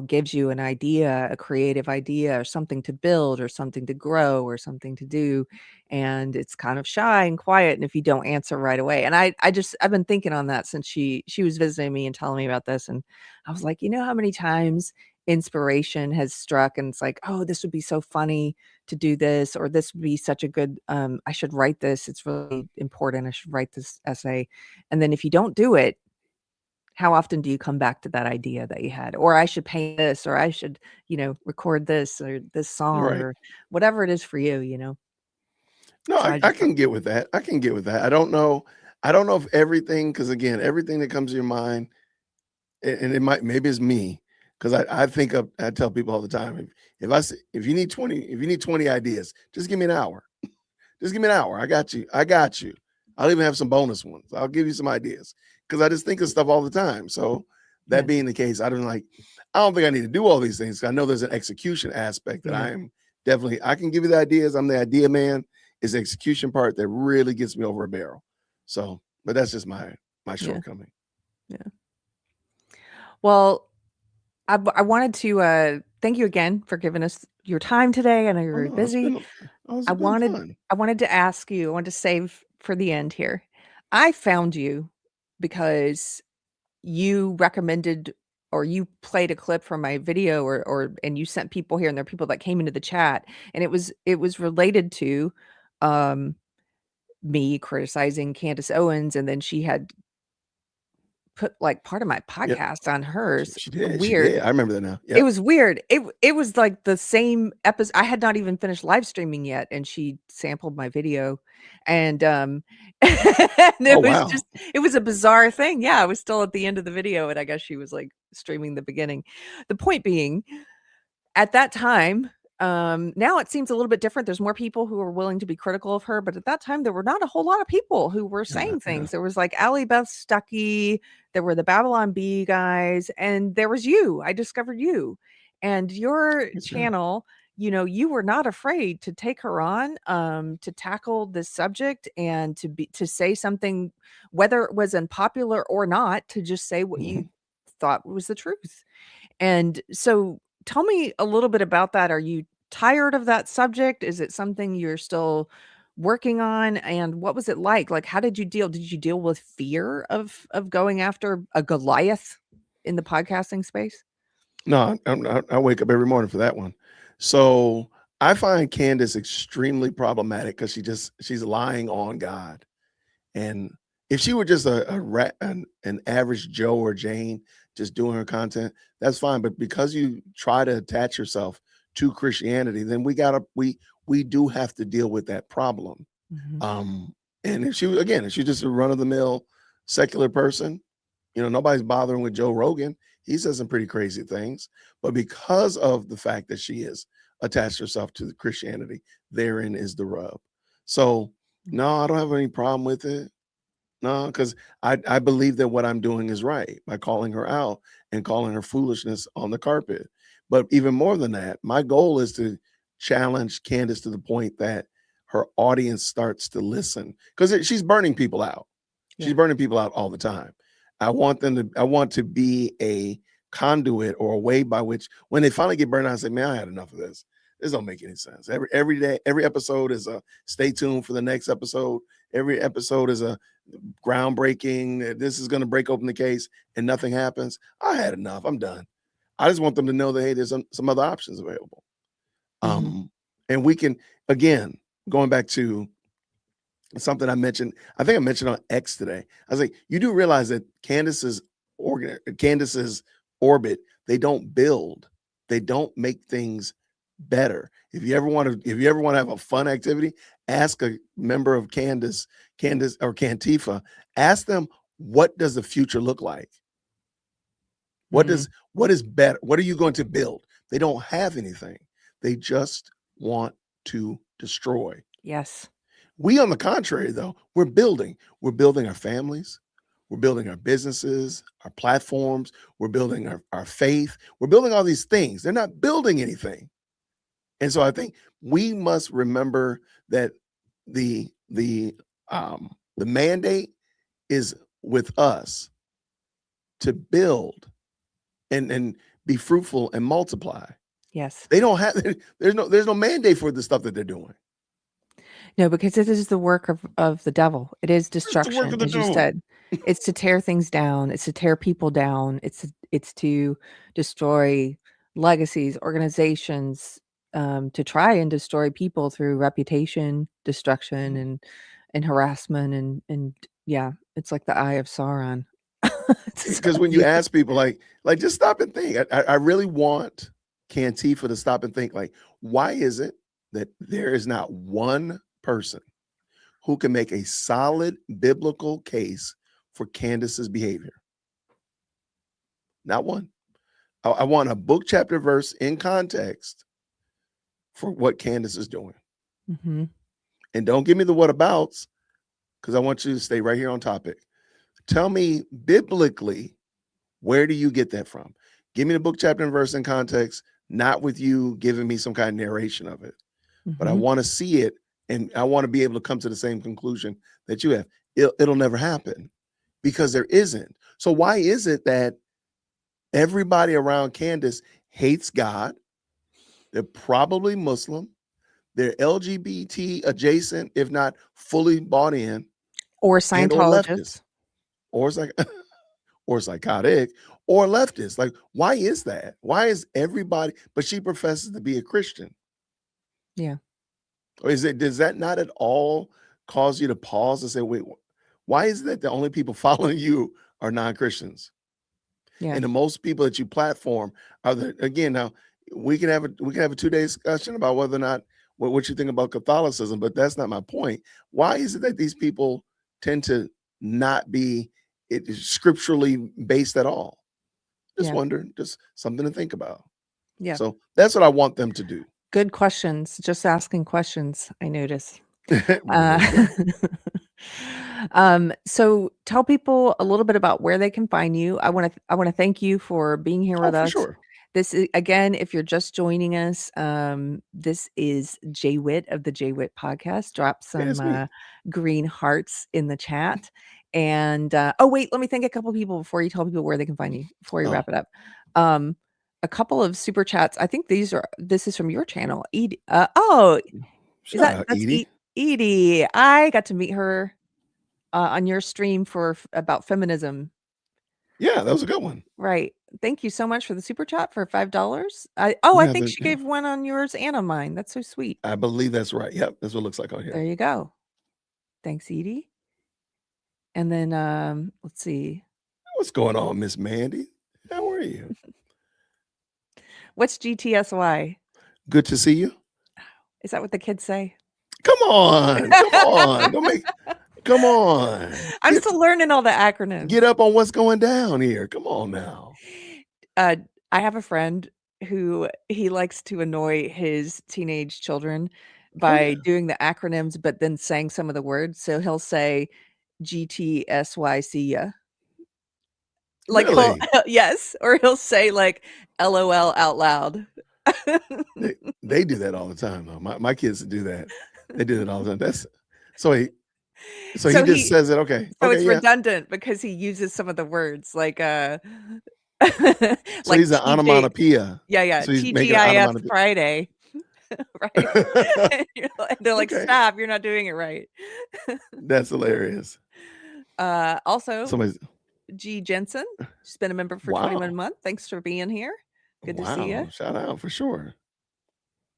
gives you an idea, a creative idea, or something to build, or something to grow, or something to do, and it's kind of shy and quiet, and if you don't answer right away. And I've been thinking on that since she was visiting me and telling me about this, and I was like, how many times inspiration has struck, and it's like, oh, this would be so funny to do this, or this would be such a good, I should write this, it's really important, I should write this essay. And then if you don't do it, how often do you come back to that idea that you had? Or I should paint this, or I should, record this, or this song, or whatever it is for you, No, so I can get with that. I don't know if everything, because again, everything that comes to your mind, and maybe it's me, because I tell people all the time, if you need 20 ideas, just give me an hour. Just give me an hour. I got you. I'll even have some bonus ones. I'll give you some ideas, because I just think of stuff all the time. So that being the case, I don't think I need to do all these things. I know there's an execution aspect that I am definitely, I can give you the ideas. I'm the idea man. It's the execution part that really gets me over a barrel. So, but that's just my shortcoming. Yeah. Well, I wanted to thank you again for giving us your time today. I know you're very busy. It's been fun. I wanted to ask you, I wanted to save for the end here. I found you because you recommended or you played a clip from my video and you sent people here, and there are people that came into the chat, and it was related to me criticizing Candace Owens, and then she had put like part of my podcast on hers. She did. Weird. She did. I remember that now. It was weird. It was like the same episode. I had not even finished live streaming yet, and she sampled my video, and and it was wow. it was a bizarre thing. Yeah, I was still at the end of the video, and I guess she was like streaming the beginning. The point being, at that time, now it seems a little bit different. There's more people who are willing to be critical of her, but at that time there were not a whole lot of people who were saying things. There was like Allie Beth Stuckey, there were the Babylon Bee guys, and there was you. I discovered you and your channel. You know, you were not afraid to take her on, to tackle this subject and to say something, whether it was unpopular or not, to just say what you thought was the truth. And so tell me a little bit about that. Are you tired of that subject? Is it something you're still working on? And what was it like? Like, how did you deal? Did you deal with fear of going after a Goliath in the podcasting space? No, I wake up every morning for that one. So I find Candace extremely problematic because she's lying on God. And if she were just an average Joe or Jane just doing her content, that's fine. But because you try to attach yourself to Christianity, then we do have to deal with that problem. And if she's just a run-of-the-mill secular person, you know, nobody's bothering with Joe Rogan. He says some pretty crazy things. But because of the fact that she has attached herself to the Christianity, therein is the rub. So no, I don't have any problem with it. No, because I believe that what I'm doing is right by calling her out and calling her foolishness on the carpet. But even more than that, my goal is to challenge Candace to the point that her audience starts to listen, because she's burning people out. She's burning people out all the time. I want to be a conduit or a way by which when they finally get burned out, I say, man, I had enough of this. This don't make any sense. Every day, every episode is a stay tuned for the next episode. Every episode is a groundbreaking. This is going to break open the case and nothing happens. I had enough. I'm done. I just want them to know that, hey, there's some other options available. And we can, again, going back to something I mentioned, I think I mentioned on X today. I was like, you do realize that Candace's orbit, they don't build, they don't make things better. If you ever want to have a fun activity, ask a member of Candace or Cantifa, ask them, what does the future look like? What is better? What are you going to build? They don't have anything. They just want to destroy. Yes. We, on the contrary, though, we're building our families. We're building our businesses, our platforms. We're building our faith. We're building all these things. They're not building anything. And so I think we must remember that the mandate is with us to build and be fruitful and multiply. Yes. They don't have, there's no mandate for the stuff that they're doing. No, because it is the work of the devil. It is destruction, as you said. It's to tear things down. It's to tear people down. It's to destroy legacies, organizations, to try and destroy people through reputation, destruction, and harassment, and yeah, it's like the eye of Sauron. Because when you ask people, like just stop and think. I really want Cantifa to stop and think, like, why is it that there is not one person who can make a solid biblical case for Candace's behavior? Not one. I want a book, chapter, verse in context for what Candace is doing. And don't give me the whatabouts, because I want you to stay right here on topic. Tell me biblically, where do you get that from? Give me the book, chapter, and verse in context, not with you giving me some kind of narration of it. But I want to see it and I want to be able to come to the same conclusion that you have. It'll never happen because there isn't. So why is it that everybody around Candace hates God? They're probably Muslim. They're LGBT adjacent, if not fully bought in, Or and or Scientologists. leftist, or or psychotic, or leftist. Like, why is that? Why is everybody? But she professes to be a Christian. Yeah. Or does that not at all cause you to pause and say, wait, why is it that the only people following you are non-Christians? Yeah. And the most people that you platform are again, now we can have a 2-day discussion about whether or not what you think about Catholicism, but that's not my point. Why is it that these people tend to not be scripturally based at all? Just wondering, just something to think about. Yeah. So that's what I want them to do. Good questions. Just asking questions, I notice. So tell people a little bit about where they can find you. I want to thank you for being here with us. Sure. This is, again, if you're just joining us, this is Jay Wit of the JWhit Podcast. Drop some green hearts in the chat. And oh wait, let me thank a couple people before you tell people where they can find you before you wrap it up. A couple of super chats. I think this is from your channel, Edie. That's Edie? Edie. I got to meet her on your stream for about feminism. Yeah, that was a good one. Right. Thank you so much for the super chat for $5. I think she gave one on yours and on mine. That's so sweet. I believe that's right. Yep, that's what it looks like on here. There you go. Thanks, Edie. And then let's see. What's going on, Miss Mandy? How are you? What's GTSY? Good to see you. Is that what the kids say? Come on. Come on. I'm still learning all the acronyms. Get up on what's going down here. Come on now. I have a friend who he likes to annoy his teenage children by doing the acronyms, but then saying some of the words. So he'll say GTSYC. Like, really? Yes. Or he'll say like LOL out loud. They do that all the time though. My kids do that. They do it all the time. So he just says it. Okay. So it's redundant because he uses some of the words like so like he's an onomatopoeia. Yeah. So he's TGIF Friday. Right. And they're like, stop, you're not doing it right. That's hilarious. Also G Jensen, she's been a member for 21 months. Thanks for being here. Good to see you. Shout out for sure.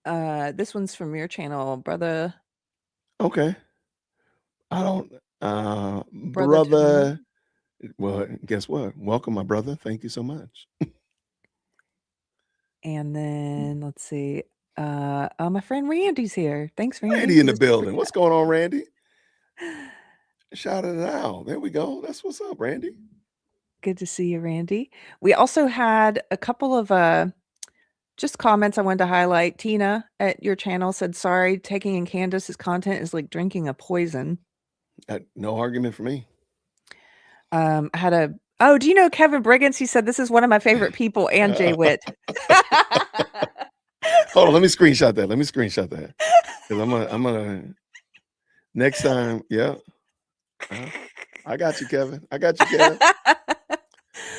This one's from your channel, brother. Okay. I don't brother. Well, guess what? Welcome, my brother. Thank you so much. And then let's see. My friend Randy's here. Thanks, Randy. Randy in the building. What's going on, Randy? Shout it out. There we go. That's what's up, Randy. Good to see you, Randy. We also had a couple of just comments I wanted to highlight. Tina at your channel said, sorry, taking in Candace's content is like drinking a poison. No argument for me. I had do you know Kevin Briggins? He said, this is one of my favorite people and Jay Wit. Hold on, let me screenshot that. Because I'm gonna next time, yeah. I got you, Kevin.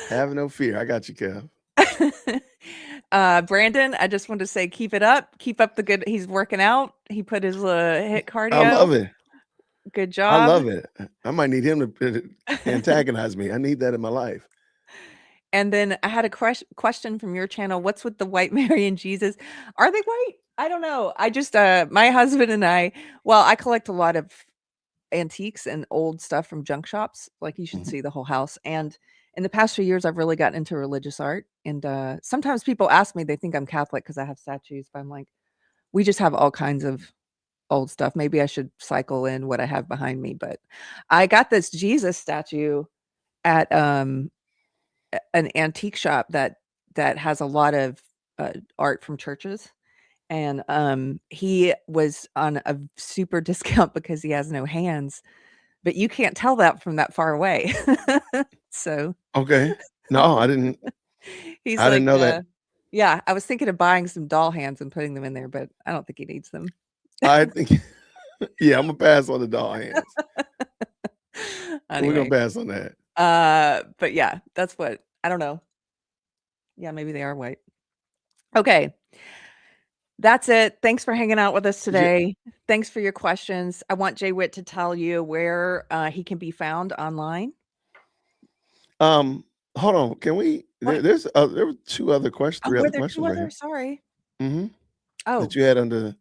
Have no fear. I got you, Kev. Brandon, I just wanted to say, keep it up. Keep up the good. He's working out. He put his HIIT cardio. I love it. Good job. I love it. I might need him to antagonize me. I need that in my life. And then I had a question from your channel. What's with the white Mary and Jesus? Are they white? I don't know. I just, my husband and I collect a lot of antiques and old stuff from junk shops. Like you should see the whole house. And in the past few years, I've really gotten into religious art. And sometimes people ask me, they think I'm Catholic because I have statues. But I'm like, we just have all kinds of old stuff. Maybe I should cycle in what I have behind me. But I got this Jesus statue at an antique shop that has a lot of art from churches. And he was on a super discount because he has no hands. But you can't tell that from that far away. So okay. No, I didn't. I didn't know that. Yeah, I was thinking of buying some doll hands and putting them in there, but I don't think he needs them. I think Yeah, I'm gonna pass on the doll hands. We're gonna Anyway, pass on that. but yeah, that's what I don't know. Yeah, maybe they are white. Okay. That's it. Thanks for hanging out with us Yeah. today. Thanks for your questions. I want Jay Wit to tell you where he can be found online. Hold on. Can we? There were two other questions, Oh, three were other there two questions right other? here. Sorry. Mm-hmm. Oh, That you had under.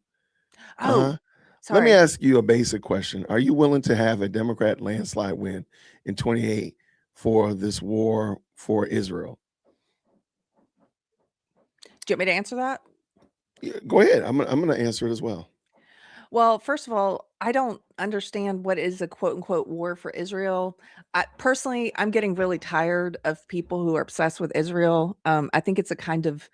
oh, Let me sorry. ask you a basic question. Are you willing to have a Democrat landslide win in 28 for this war for Israel? Do you want me to answer that? Yeah, go ahead. I'm gonna answer it as well. Well, first of all, I don't understand what is a quote unquote war for Israel. Personally, I'm getting really tired of people who are obsessed with Israel. I think it's a kind of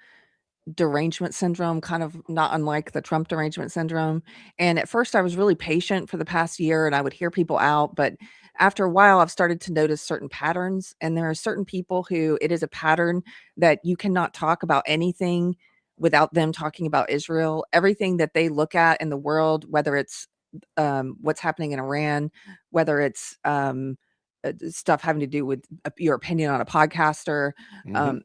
derangement syndrome, kind of not unlike the Trump derangement syndrome. And at first, I was really patient for the past year and I would hear people out. But after a while, I've started to notice certain patterns. And there are certain people who it is a pattern that you cannot talk about anything without them talking about Israel. Everything that they look at in the world, whether it's what's happening in Iran, whether it's stuff having to do with your opinion on a podcaster.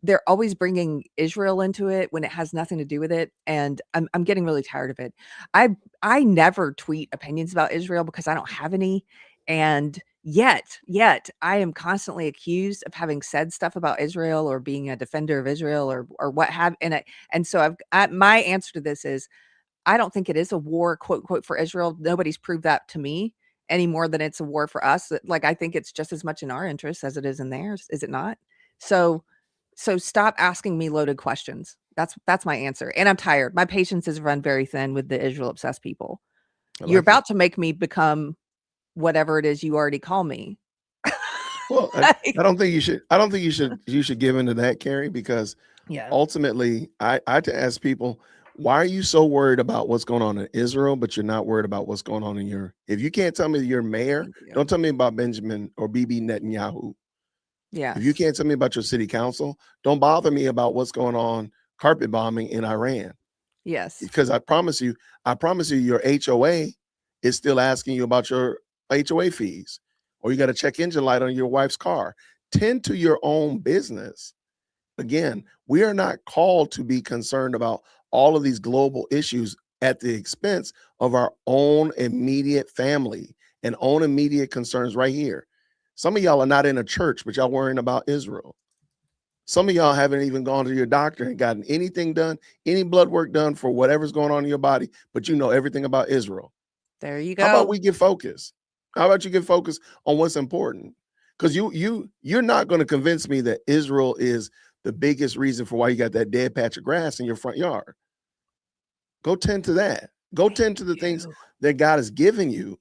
They're always bringing Israel into it when it has nothing to do with it, and I'm getting really tired of it. I never tweet opinions about Israel because I don't have any, and yet I am constantly accused of having said stuff about Israel or being a defender of Israel or what have and so my answer to this is I don't think it is a war, quote, quote, for Israel. Nobody's proved that to me any more than it's a war for us. Like, I think it's just as much in our interest as it is in theirs. Is it not? So, so stop asking me loaded questions. That's my answer. And I'm tired. My patience is run very thin with the Israel obsessed people. You're about to make me become whatever it is you already call me. Well, I don't think you should. I don't think you should give into that, Carrie, because ultimately, I had to ask people, why are you so worried about what's going on in Israel, but you're not worried about what's going on in your? If you can't tell me your mayor, don't tell me about Benjamin or Bibi Netanyahu. Yeah. If you can't tell me about your city council, don't bother me about what's going on carpet bombing in Iran. Yes. Because I promise you, your HOA is still asking you about your HOA fees, or you got a check engine light on your wife's car. Tend to your own business. Again, we are not called to be concerned about all of these global issues at the expense of our own immediate family and own immediate concerns right here. Some of y'all are not in a church, but y'all worrying about Israel. Some of y'all haven't even gone to your doctor and gotten anything done, any blood work done for whatever's going on in your body, but you know everything about Israel. There you go. How about we get focused? How about you get focused on what's important? Because you're not going to convince me that Israel is the biggest reason for why you got that dead patch of grass in your front yard. Go tend to that. Go tend to the things that God has given you.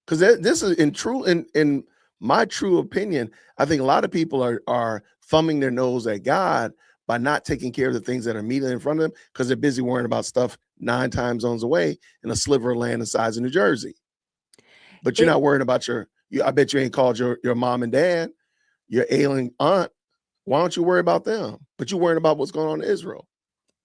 Because this is in my true opinion, I think a lot of people are thumbing their nose at God by not taking care of the things that are immediately in front of them because they're busy worrying about stuff 9 time zones away in a sliver of land the size of New Jersey. But you're not worried about I bet you ain't called your mom and dad, your ailing aunt. Why don't you worry about them? But you're worrying about what's going on in Israel.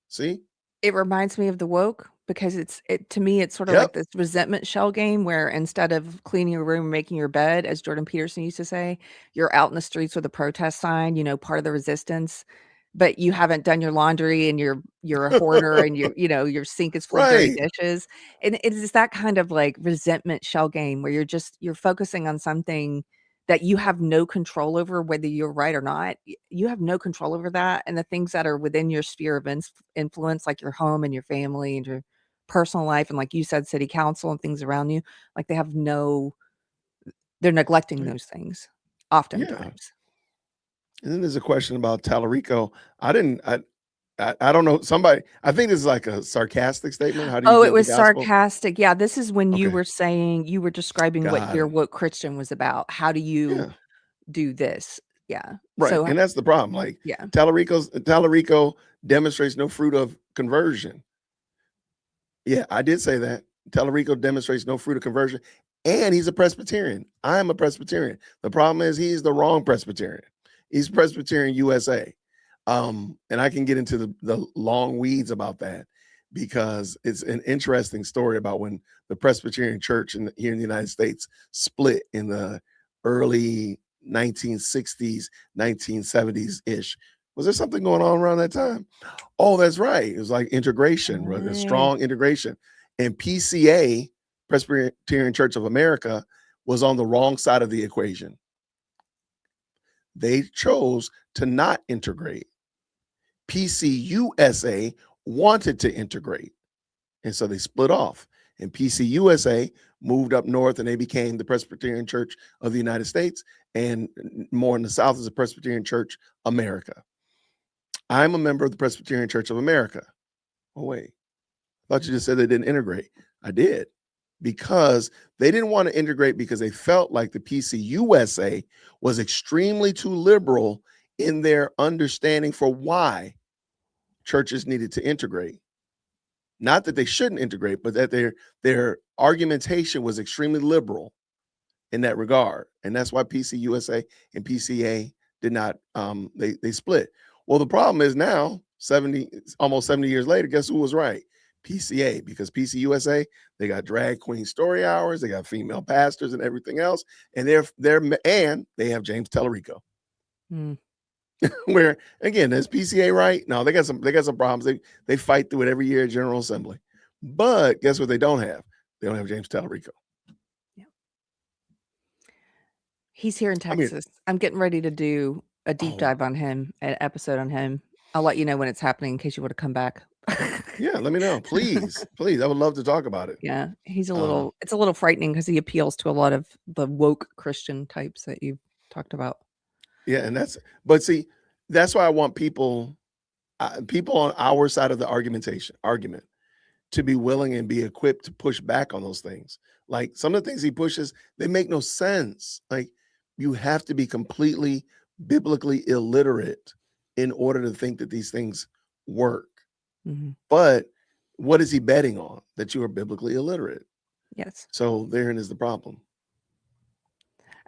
See? It reminds me of the woke because to me, it's sort of like this resentment shell game where instead of cleaning your room and making your bed, as Jordan Peterson used to say, you're out in the streets with a protest sign, part of the resistance, but you haven't done your laundry and you're a hoarder and your sink is full of dirty dishes. And it is that kind of like resentment shell game where you're focusing on something that you have no control over, whether you're right or not. You have no control over that. And the things that are within your sphere of influence, like your home and your family and your personal life, and like you said, city council and things around you, like they're neglecting those things oftentimes. And then there's a question about Tallarico. I don't know. I think this is like a sarcastic statement. How do you it was sarcastic. Yeah, this is when you were describing what Christian was about. How do you do this? Yeah. Right. So, and that's the problem. Like Tallarico demonstrates no fruit of conversion. Yeah, I did say that. Tallarico demonstrates no fruit of conversion. And he's a Presbyterian. I am a Presbyterian. The problem is he's the wrong Presbyterian. He's Presbyterian USA. And I can get into the long weeds about that. because it's an interesting story about when the Presbyterian Church here in the United States split in the early 1960s, 1970s ish. Was there something going on around that time? Oh, that's right. It was like integration, a strong integration. And PCA, Presbyterian Church of America, was on the wrong side of the equation. They chose to not integrate. PCUSA wanted to integrate. And so they split off. And PCUSA moved up north and they became the Presbyterian Church of the United States. And more in the South is the Presbyterian Church America. I'm a member of the Presbyterian Church of America. Oh, wait. I thought you just said they didn't integrate. I did. Because they didn't want to integrate because they felt like the PCUSA was extremely too liberal in their understanding for why churches needed to integrate. Not that they shouldn't integrate, but that their argumentation was extremely liberal in that regard. And that's why PCUSA and PCA did not, they split. Well, the problem is now, almost 70 years later, guess who was right? PCA, because PCUSA, they got drag queen story hours, they got female pastors and everything else, and they have James Tellerico. Where again, is PCA right? No, they got some problems. They fight through it every year at General Assembly. But guess what they don't have? They don't have James Tellerico. Yeah. He's here in Texas. I'm getting ready to do a deep dive on him, an episode on him. I'll let you know when it's happening in case you want to come back. Yeah, let me know. Please. Please. I would love to talk about it. Yeah. He's it's a little frightening because he appeals to a lot of the woke Christian types that you've talked about. Yeah, and that's why I want people on our side of the argument to be willing and be equipped to push back on those things. Like some of the things he pushes, they make no sense. Like you have to be completely biblically illiterate in order to think that these things work. Mm-hmm. But what is he betting on? That you are biblically illiterate. Yes. So therein is the problem.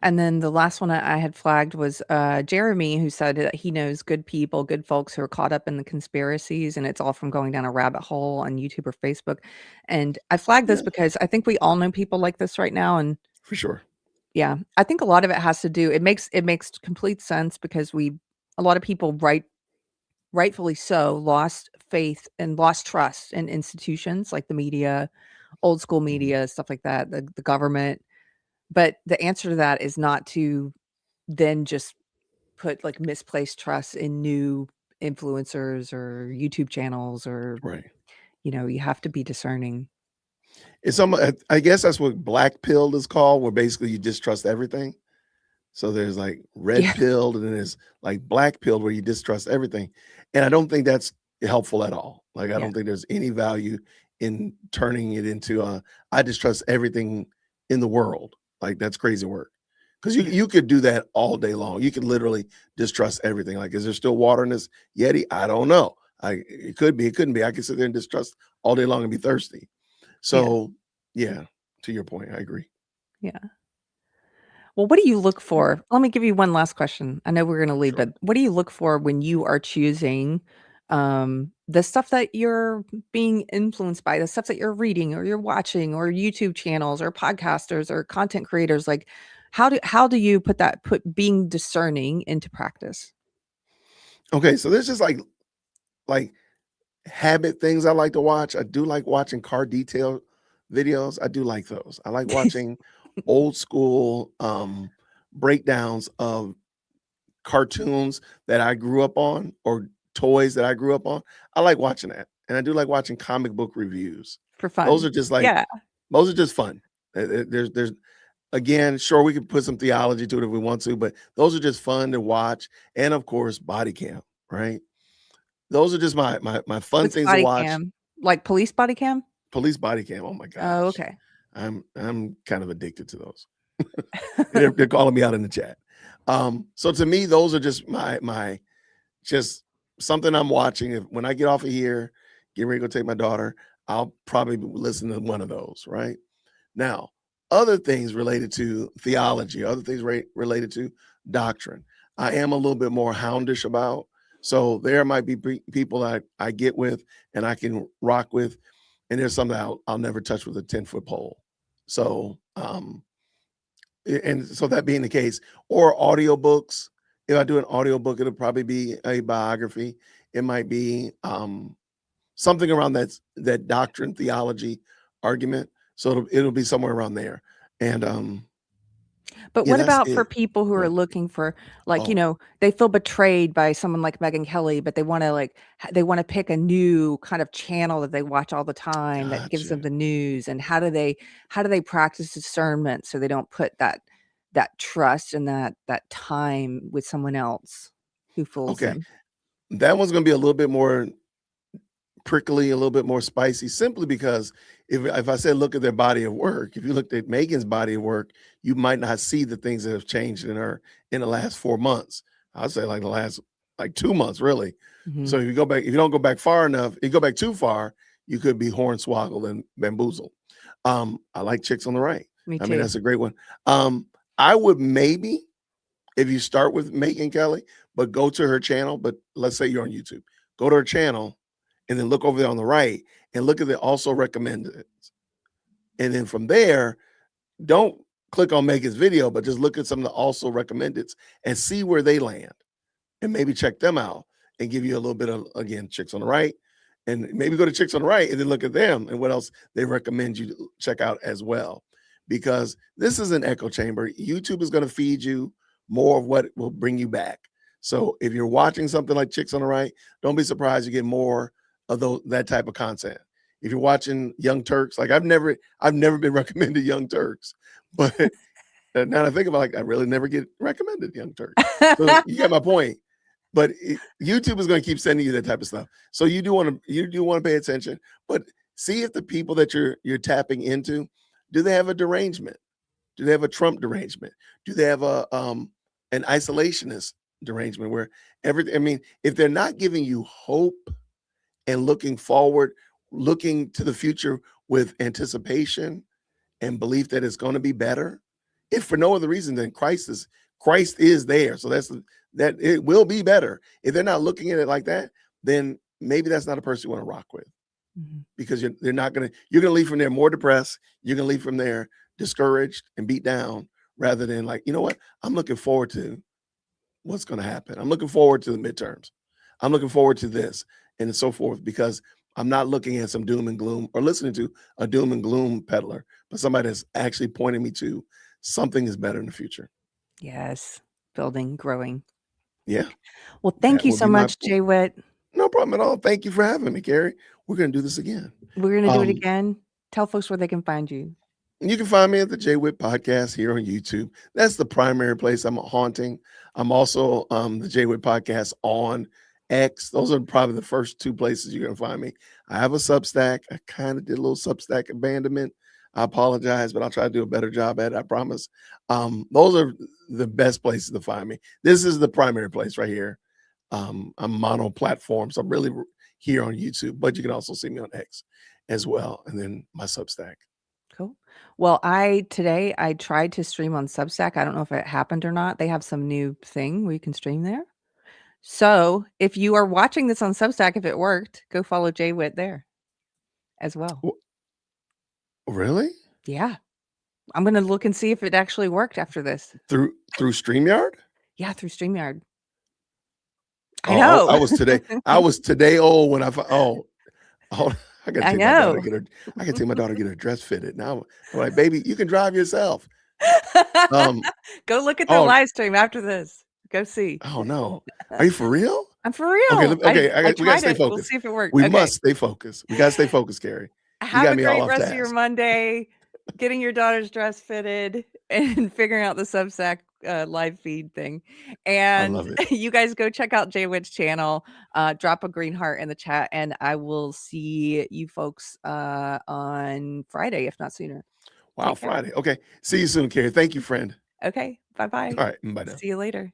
And then the last one I had flagged was Jeremy, who said that he knows good people, good folks who are caught up in the conspiracies, and it's all from going down a rabbit hole on YouTube or Facebook. And I flagged this because I think we all know people like this right now. And for sure. Yeah. I think a lot of it has to do, it makes complete sense because a lot of people rightfully so, lost faith and lost trust in institutions like the media, old school media, stuff like that, the government. But the answer to that is not to then just put like misplaced trust in new influencers or YouTube channels or, right. You have to be discerning. I guess that's what black pilled is called, where basically you distrust everything. So there's like red pilled and then there's like black pilled where you distrust everything. And I don't think that's helpful at all. Like, I don't think there's any value in turning it into I distrust everything in the world. Like that's crazy work. Because you could do that all day long. You could literally distrust everything. Like, is there still water in this Yeti? I don't know. It could be, it couldn't be. I could sit there and distrust all day long and be thirsty. So yeah, to your point, I agree. Yeah. Well, what do you look for? Let me give you one last question. I know we're going to leave, but what do you look for when you are choosing the stuff that you're being influenced by, the stuff that you're reading or you're watching, or YouTube channels or podcasters or content creators? Like, how do you put being discerning into practice? Okay, so there's just like habit things I like to watch. I do like watching car detail videos. I do like those. I like watching old school breakdowns of cartoons that I grew up on or toys that I grew up on. I like watching that. And I do like watching comic book reviews. For fun. Those are just those are just fun. There's again, sure, we could put some theology to it if we want to, but those are just fun to watch. And of course, body cam, right? Those are just my fun things to watch. Cam? Like police body cam? Police body cam. Oh my gosh. Oh, okay. I'm kind of addicted to those. they're calling me out in the chat. So to me, those are just my just something I'm watching. When I get off of here, get ready to go take my daughter, I'll probably listen to one of those. Right now, other things related to theology, other things related to doctrine, I am a little bit more houndish about. So there might be people I get with and I can rock with, and there's something I'll never touch with a 10-foot pole. So and so that being the case, or audiobooks. If I do an audiobook, it'll probably be a biography. It might be something around that doctrine, theology argument. So it'll be somewhere around there. And But yeah, what that's about for it. people who are looking for, like, Oh, they feel betrayed by someone like Megyn Kelly, but they want to they want to pick a new kind of channel that they watch all the time that gives them gotcha. the news, and how do they practice discernment so they don't put that trust and that time with someone else who fools Okay. them? That one's gonna be a little bit more prickly, a little bit more spicy, simply because if I said look at their body of work, if you looked at Megan's body of work, you might not see the things that have changed in her in the last 4 months. I'd say like the last 2 months, really. Mhm. So if you don't go back far enough, if you go back too far, you could be hornswoggled and bamboozled. I like Chicks on the Right. Me I mean, too. that's a great one. I would maybe, if you start with Megan Kelly, but go to her channel, but let's say you're on YouTube, go to her channel and then look over there on the right and look at the also recommended. And then from there, don't click on Megan's video, but just look at some of the also recommended and see where they land and maybe check them out and give you a little bit of, again, Chicks on the Right. And maybe go to Chicks on the Right and then look at them and what else they recommend you to check out as well. Because this is an echo chamber. YouTube is going to feed you more of what will bring you back. So if you're watching something like Chicks on the Right, don't be surprised you get more of that type of content. If you're watching Young Turks, like I've never been recommended Young Turks, but now that I think about it, I really never get recommended Young Turks. So you get my point. But YouTube is going to keep sending you that type of stuff. So you do want to pay attention, but see if the people that you're tapping into, do they have a derangement? Do they have a Trump derangement? Do they have an isolationist derangement where if they're not giving you hope and looking forward, looking to the future with anticipation and belief that it's going to be better, if for no other reason than Christ is there. So that it will be better. If they're not looking at it like that, then maybe that's not a person you want to rock with, because you're going to leave from there more depressed. You're going to leave from there discouraged and beat down, rather than like, you know what? I'm looking forward to what's going to happen. I'm looking forward to the midterms. I'm looking forward to this and so forth, because I'm not looking at some doom and gloom or listening to a doom and gloom peddler, but somebody that's actually pointing me to something is better in the future. Yes. Building, growing. Yeah. Well, thank That you will so be my much, Jay Wit. No problem at all. Thank you for having me, Carrie. We're going to do this again. We're going to do it again. Tell folks where they can find you. You can find me at the JWhit Podcast here on YouTube. That's the primary place I'm haunting. I'm also the JWhit Podcast on X. Those are probably the first two places you're going to find me. I have a Substack. I kind of did a little Substack abandonment. I apologize, but I'll try to do a better job at it, I promise. Those are the best places to find me. This is the primary place right here. I'm mono platform, so I'm really here on YouTube, but you can also see me on X as well, and then my Substack. Cool. Well, today I tried to stream on Substack. I don't know if it happened or not. They have some new thing where you can stream there. So if you are watching this on Substack, if it worked, go follow Jay Wit there as well. Really? Yeah. I'm going to look and see if it actually worked after this. Through StreamYard? Yeah, through StreamYard. Oh, I know. I was today old when I gotta take my daughter I can take my daughter to get her dress fitted. Now I'm like, baby, you can drive yourself. Go look at the live stream after this. Go see. Oh no. Are you for real? I'm for real. Okay, we gotta stay focused. We'll see if it works. We must stay focused. We gotta stay focused, Carrie. Have a great rest of your Monday, getting your daughter's dress fitted and figuring out the Substack live feed thing. And I love it. You guys go check out Jay Wit's channel. Drop a green heart in the chat, and I will see you folks on Friday, if not sooner. Wow, Friday. Okay. See you soon, Carrie. Thank you, friend. Okay. Bye-bye. All right. Bye now. See you later.